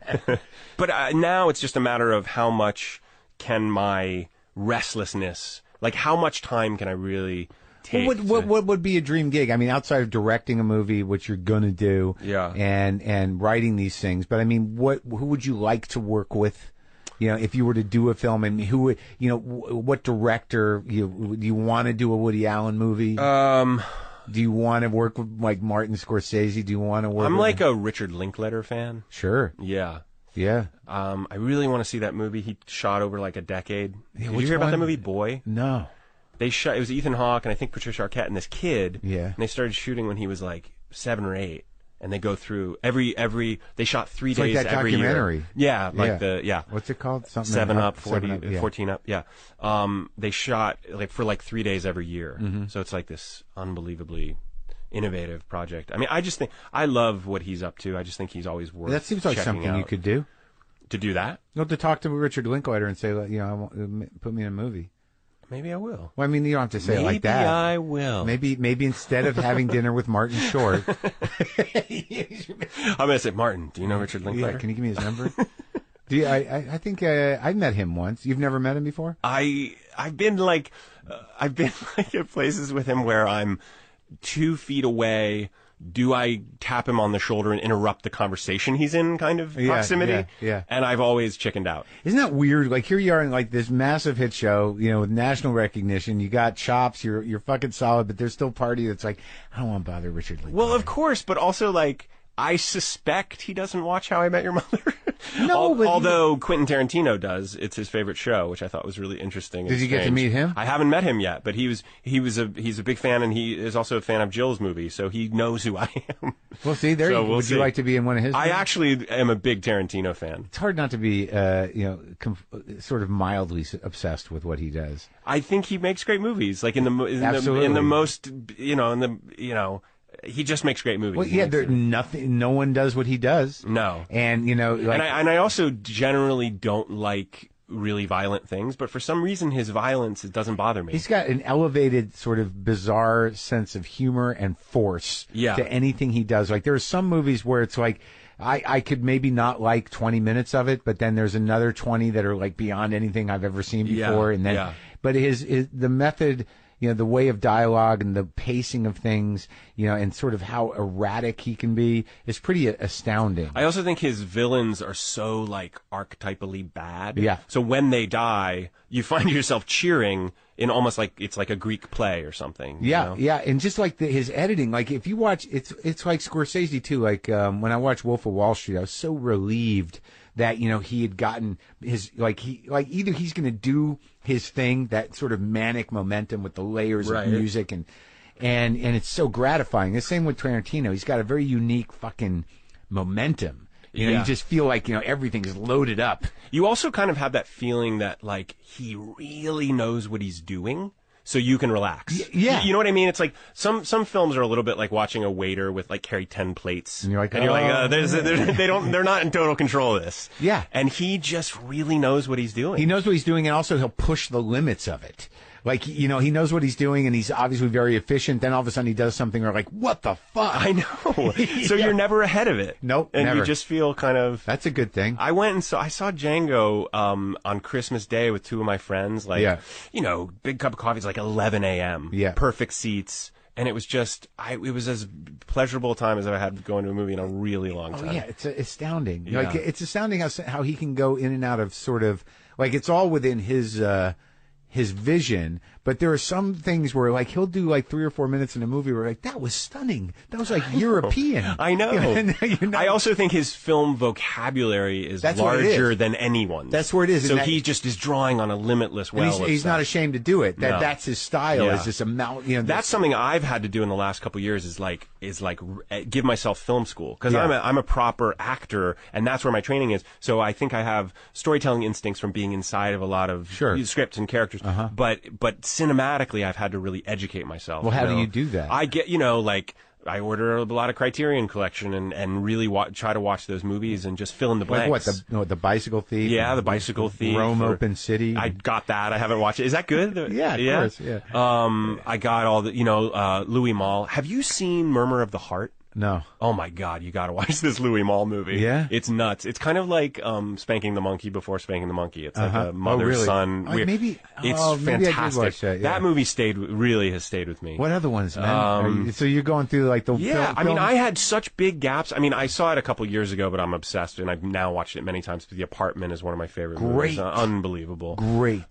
But now it's just a matter of how much can my restlessness, like how much time can I really take? What would be a dream gig? I mean, outside of directing a movie, which you're gonna do, and writing these things. But I mean, who would you like to work with? If you were to do a film, and who would, what director do you want to do a Woody Allen movie? Do you want to work with like Martin Scorsese? Do you want to work? I'm like a Richard Linklater fan. Sure. Yeah. Yeah. I really want to see that movie he shot over like a decade. Yeah, Did you hear about that movie, Boy? No. It was Ethan Hawke and I think Patricia Arquette and this kid. Yeah. And they started shooting when he was like 7 or 8. And they go through they shot 3 it's days like that every documentary. year. Yeah, What's it called? Something 7 Up, 7 Up, 14 Up. Yeah. They shot for 3 days every year. Mm-hmm. So it's like this unbelievably innovative project. I mean, I just think I love what he's up to. I just think he's always worth. That seems like something out. You could do. To do that? To talk to Richard Linklater and say, put me in a movie. Maybe I will. Well, I mean, you don't have to say it like that. Maybe I will. Maybe instead of having dinner with Martin Short, I'm going to say, Martin, do you know Richard Linklater? Yeah, can you give me his number? I think I met him once. You've never met him before? I've been at places with him where I'm 2 feet away. Do I tap him on the shoulder and interrupt the conversation he's in kind of proximity? Yeah. And I've always chickened out. Isn't that weird? Like here you are in like this massive hit show, with national recognition. You got chops. You're fucking solid, but there's still party that's like, I don't want to bother Richard Linklater. Well, of course, but also like, I suspect he doesn't watch How I Met Your Mother. No, although Quentin Tarantino does. It's his favorite show, which I thought was really interesting. Did you get to meet him? I haven't met him yet, but he's a big fan, and he is also a fan of Jill's movie, so he knows who I am. Well, see, would you like to be in one of his movies? I actually am a big Tarantino fan. It's hard not to be, sort of mildly obsessed with what he does. I think he makes great movies, like he just makes great movies. Well, yeah, no one does what he does. No. And, and I also generally don't like really violent things, but for some reason his violence, it doesn't bother me. He's got an elevated sort of bizarre sense of humor and force to anything he does. Like there are some movies where it's like, I could maybe not like 20 minutes of it, but then there's another 20 that are like beyond anything I've ever seen before. And then, but the method, the way of dialogue and the pacing of things, and sort of how erratic he can be is pretty astounding. I also think his villains are so like archetypally bad. Yeah. So when they die, you find yourself cheering in almost like it's like a Greek play or something. Yeah, yeah, and just like his editing, like if you watch, it's like Scorsese too. Like when I watched Wolf of Wall Street, I was so relieved that he had gotten his either he's going to do his thing, that sort of manic momentum with the layers of music, and it's so gratifying. The same with Tarantino. He's got a very unique fucking momentum. You just feel like everything is loaded up. You also kind of have that feeling that like he really knows what he's doing. So you can relax. Yeah. You know what I mean? It's like some films are a little bit like watching a waiter with like carry 10 plates. And you're like, they're not in total control of this. Yeah. And he just really knows what he's doing. He knows what he's doing, and also he'll push the limits of it. Like, you know, he knows what he's doing, and he's obviously very efficient. Then all of a sudden he does something, or like, what the fuck? I know. So you're never ahead of it. Nope, and never. you just feel kind of. That's a good thing. I saw Django on Christmas Day with two of my friends. Like, you know, big cup of coffee. It's like 11 a.m. Yeah, perfect seats. And it was just, it was as pleasurable a time as I've had going to a movie in a really long time. Oh, yeah, it's astounding. Yeah. Like, it's astounding how he can go in and out of sort of, like, it's all within his vision, but there are some things where, like, he'll do like 3 or 4 minutes in a movie where, like, that was stunning. That was like European. I know. You know? I also think his film vocabulary is larger than anyone's. That's where it is. So he just is drawing on a limitless well. And he's not ashamed to do it. That's his style. Yeah. Is this amount? You know, that's something I've had to do in the last couple of years. Is like give myself film school, because I'm a proper actor, and that's where my training is. So I think I have storytelling instincts from being inside of a lot of scripts and characters. But cinematically, I've had to really educate myself. Well, how do you do that? I get, like, I order a lot of Criterion Collection and really try to watch those movies and just fill in the blanks. Like what, the Bicycle Thief? Yeah, the Bicycle Thief. Rome Open City. I got that. I haven't watched it. Is that good? Yeah, of course. Yeah. I got all the, Louis Malle. Have you seen Murmur of the Heart? No. Oh my God, you gotta watch this Louis Malle movie. Yeah? It's nuts. It's kind of like Spanking the Monkey before Spanking the Monkey. It's like a Oh, mother-son. maybe. It's maybe I did fantastic. watch that, That movie really has stayed with me. What other ones, man? So you're going through like the film? I mean, I had such big gaps. I mean, I saw it a couple years ago, but I'm obsessed, and I've now watched it many times. The Apartment is one of my favorite movies. Unbelievable. Great.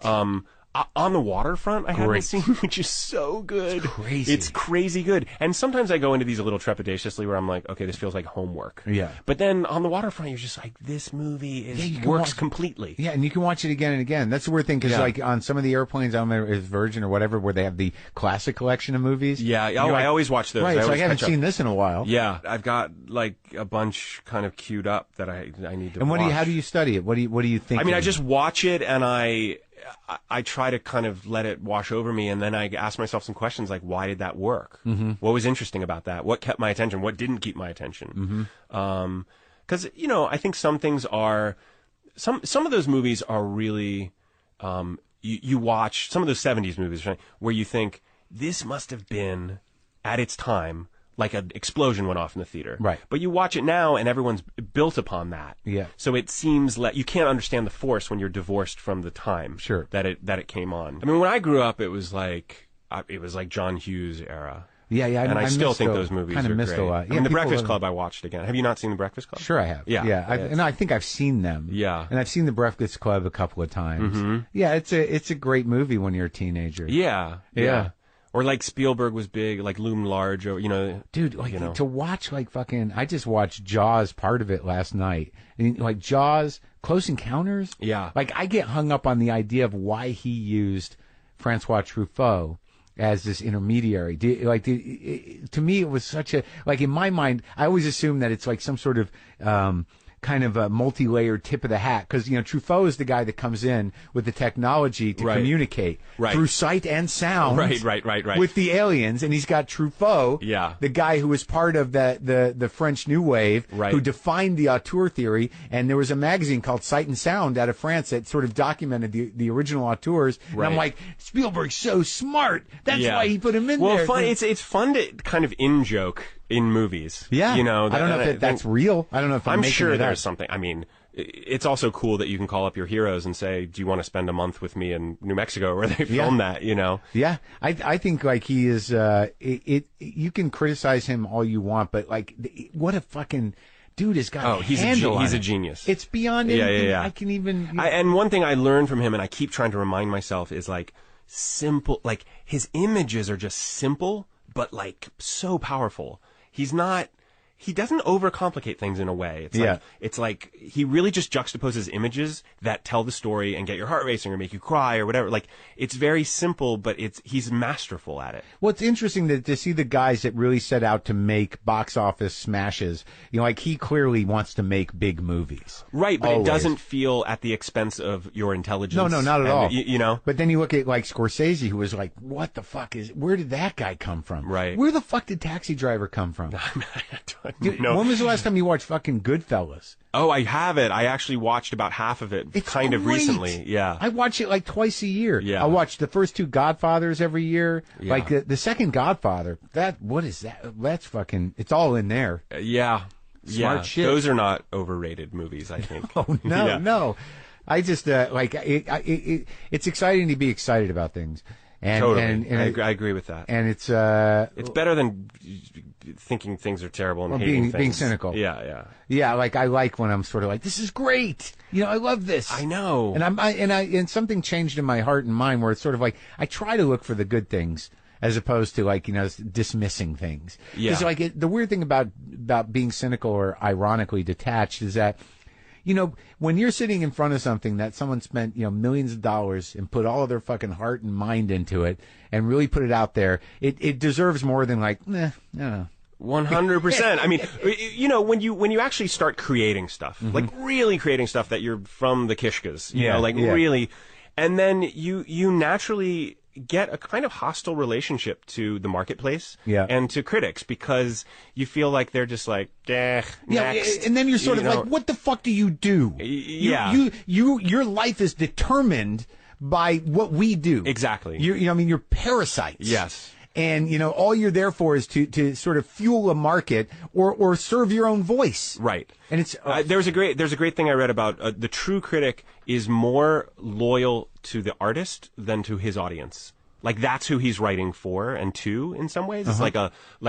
On the Waterfront, I haven't seen, which is so good. It's crazy. It's crazy good. And sometimes I go into these a little trepidatiously where I'm like, okay, this feels like homework. Yeah. But then on the Waterfront, you're just like, this movie works completely. Yeah, and you can watch it again and again. That's the weird thing, because like on some of the airplanes, I don't remember if it's Virgin or whatever, where they have the classic collection of movies. Yeah. I always watch those. Right. So I haven't seen this in a while. Yeah. I've got like a bunch kind of queued up that I need to. And watch. How do you study it? What do you think? I mean, I just watch it, and I try to kind of let it wash over me, and then I ask myself some questions like, why did that work? Mm-hmm. What was interesting about that? What kept my attention? What didn't keep my attention? Because, I think some things are, some of those movies are really, you watch some of those 70s movies, right, where you think, this must have been, at its time, like an explosion went off in the theater. Right. But you watch it now, and everyone's built upon that. Yeah. So it seems like you can't understand the force when you're divorced from the time that it came on. I mean, when I grew up, it was like John Hughes era. Yeah. And I still think those movies kind of are missed great. a lot. I mean, The Breakfast Club I watched again. Have you not seen The Breakfast Club? Sure, I have. Yeah. And I think I've seen them. Yeah. And I've seen The Breakfast Club a couple of times. Mm-hmm. Yeah, it's a great movie when you're a teenager. Yeah. Or like Spielberg was big, like loomed large, or dude, like to watch like fucking. I just watched Jaws part of it last night, and like Jaws, Close Encounters. Yeah, like I get hung up on the idea of why he used Francois Truffaut as this intermediary. To me, it was such a like in my mind. I always assume that it's like some sort of. Kind of a multi-layered tip of the hat, because Truffaut is the guy that comes in with the technology to communicate through sight and sound right with the aliens, and he's got Truffaut, the guy who was part of the French New Wave, who defined the auteur theory, and there was a magazine called Sight and Sound out of France that sort of documented the original auteurs, and I'm like, Spielberg's so smart, that's why he put him in there. Well, it's fun to kind of in-joke in movies. Yeah. I don't know if that's real. I don't know if I'm sure there's something. I mean, it's also cool that you can call up your heroes and say, do you want to spend a month with me in New Mexico where they filmed that, Yeah. I think like he is, you can criticize him all you want, but like, what a fucking dude has got he's a genius. It's beyond anything I can even. And one thing I learned from him, and I keep trying to remind myself, is like simple, like his images are just simple, but like so powerful. He doesn't overcomplicate things in a way. It's like he really just juxtaposes images that tell the story and get your heart racing or make you cry or whatever. Like, it's very simple, but he's masterful at it. Well, it's interesting to see the guys that really set out to make box office smashes. Like he clearly wants to make big movies. Right, but it doesn't feel at the expense of your intelligence. No, not at all. You know? But then you look at like Scorsese, who was like, where did that guy come from? Right. Where the fuck did Taxi Driver come from? Dude, no. when was the last time you watched fucking Goodfellas? Oh, I have it. I actually watched about half of it It's kind of great. recently. Yeah. I watch it like twice a year. Yeah. I watch the first two Godfathers every year. Yeah. Like the second Godfather. What is that? That's fucking. It's all in there. Yeah. Smart shit. Those are not overrated movies, I think. Oh no, Yeah. no. I just it's exciting to be excited about things. And, Totally. and I agree with that. And it's better than thinking things are terrible and hating things. being cynical. Yeah. Yeah, like I like when I'm sort of like, this is great. I love this. I know. And something changed in my heart and mind where it's sort of like I try to look for the good things as opposed to like dismissing things. Yeah. Because like the weird thing about being cynical or ironically detached is that when you're sitting in front of something that someone spent, millions of dollars and put all of their fucking heart and mind into it and really put it out there, it deserves more than like, I don't know. 100%. I mean, when you actually start creating stuff, like really creating stuff that you're from the Kishkas, really, and then you naturally get a kind of hostile relationship to the marketplace and to critics because you feel like they're just like, next. And then you're sort of like, what the fuck do you do? Yeah. Your life is determined by what we do. Exactly. You're parasites. Yes. And, all you're there for is to sort of fuel a market or serve your own voice. Right. And it's there's a great thing I read about the true critic is more loyal to the artist than to his audience. Like that's who he's writing for and to in some ways. It's like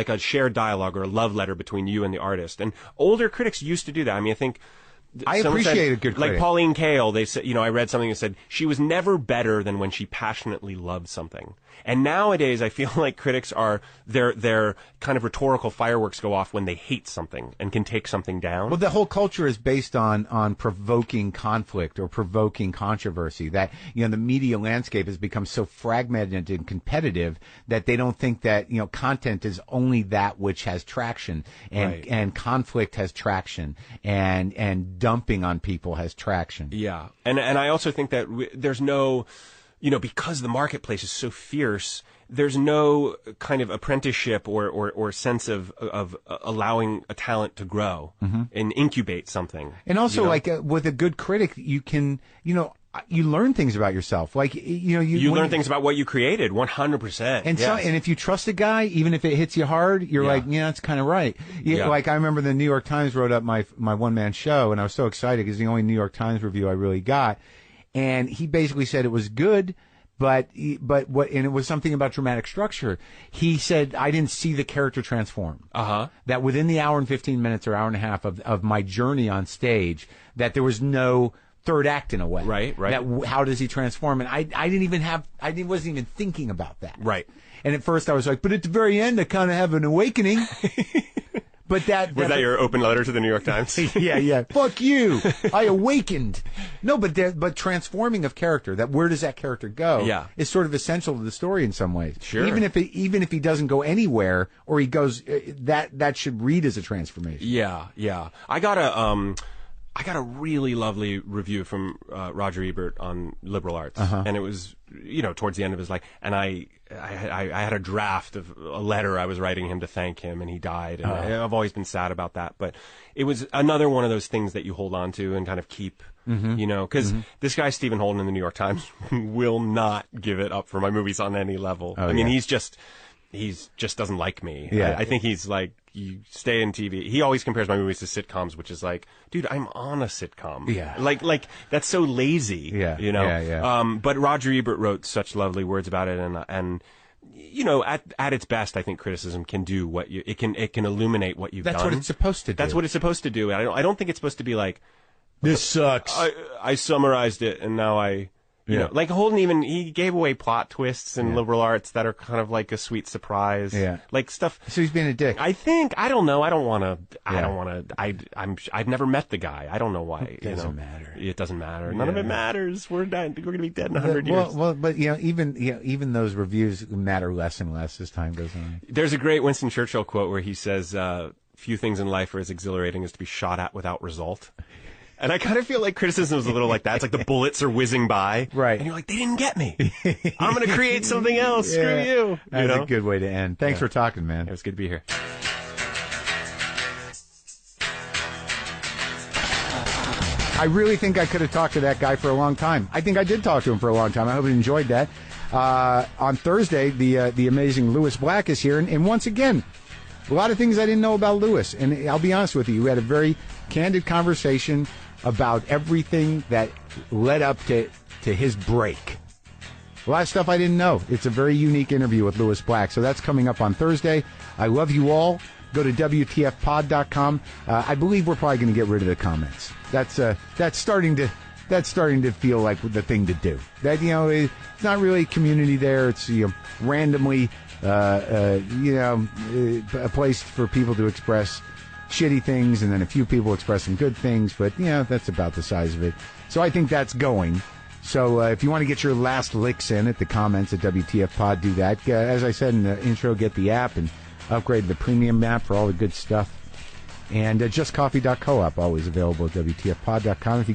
a shared dialogue or a love letter between you and the artist. And older critics used to do that. I mean, I think I appreciate a good critic. Like Pauline Kael, they said, I read something that said she was never better than when she passionately loved something. And nowadays, I feel like critics are their kind of rhetorical fireworks go off when they hate something and can take something down. Well, the whole culture is based on provoking conflict or provoking controversy. That the media landscape has become so fragmented and competitive that they don't think that content is only that which has traction, and conflict has traction, and dumping on people has traction. Yeah, and I also think that there's no. Because the marketplace is so fierce, there's no kind of apprenticeship or sense of allowing a talent to grow and incubate something. And also, with a good critic, you can, you learn things about yourself. Like, you learn things about what you created, 100%. And and if you trust a guy, even if it hits you hard, you're like, that's kind of right. Like, I remember the New York Times wrote up my one-man show, and I was so excited because the only New York Times review I really got. And he basically said it was good, but what, and it was something about dramatic structure. He said, I didn't see the character transform. That within the hour and 15 minutes or hour and a half of my journey on stage, that there was no third act in a way. Right. That how does he transform? And I wasn't even thinking about that. Right. And at first I was like, but at the very end, I kind of have an awakening. But was that your open letter to the New York Times? Yeah. Fuck you. I awakened. No, but transforming of character, that where does that character go? Yeah. Is sort of essential to the story in some ways. Sure. Even if he doesn't go anywhere or he goes, that should read as a transformation. Yeah. I got a really lovely review from Roger Ebert on liberal arts, and it was towards the end of his life, and I had a draft of a letter I was writing him to thank him, and he died, and I've always been sad about that, but it was another one of those things that you hold on to and kind of keep, because this guy Stephen Holden in the New York Times will not give it up for my movies on any level. I mean, he's just doesn't like me. Yeah. I think he's like, you stay in TV. He always compares my movies to sitcoms, which is like, dude, I'm on a sitcom. Yeah. Like that's so lazy. Yeah. Yeah. But Roger Ebert wrote such lovely words about it, and at its best, I think criticism can do what it can illuminate what you've done. That's what it's supposed to do. That's what it's supposed to do. I don't think it's supposed to be like, this sucks. I summarized it, and now like Holden he gave away plot twists in liberal arts that are kind of like a sweet surprise. Yeah. Like stuff. So he's being a dick. I don't know. I've never met the guy. I don't know why. It doesn't matter. It doesn't matter. None of it matters. We're going to be dead in 100 years. Well, but even those reviews matter less and less as time goes on. There's a great Winston Churchill quote where he says, few things in life are as exhilarating as to be shot at without result. And I kind of feel like criticism is a little like that. It's like the bullets are whizzing by. Right. And you're like, they didn't get me. I'm going to create something else. Screw you. That's a good way to end. Thanks for talking, man. It was good to be here. I really think I could have talked to that guy for a long time. I think I did talk to him for a long time. I hope he enjoyed that. On Thursday, the amazing Lewis Black is here, and once again, a lot of things I didn't know about Lewis. And I'll be honest with you, we had a very candid conversation about everything that led up to his break. A lot of stuff I didn't know. It's a very unique interview with Lewis Black. So that's coming up on Thursday. I love you all. Go to WTFpod.com. I believe we're probably going to get rid of the comments. That's starting to feel like the thing to do. That, it's not really community there. It's randomly a place for people to express shitty things, and then a few people expressing good things. But that's about the size of it. So I think that's going. So if you want to get your last licks in at the comments at WTF Pod, do that. As I said in the intro, get the app and upgrade the premium app for all the good stuff. And justcoffee.coop, always available at WTFpod.com. If you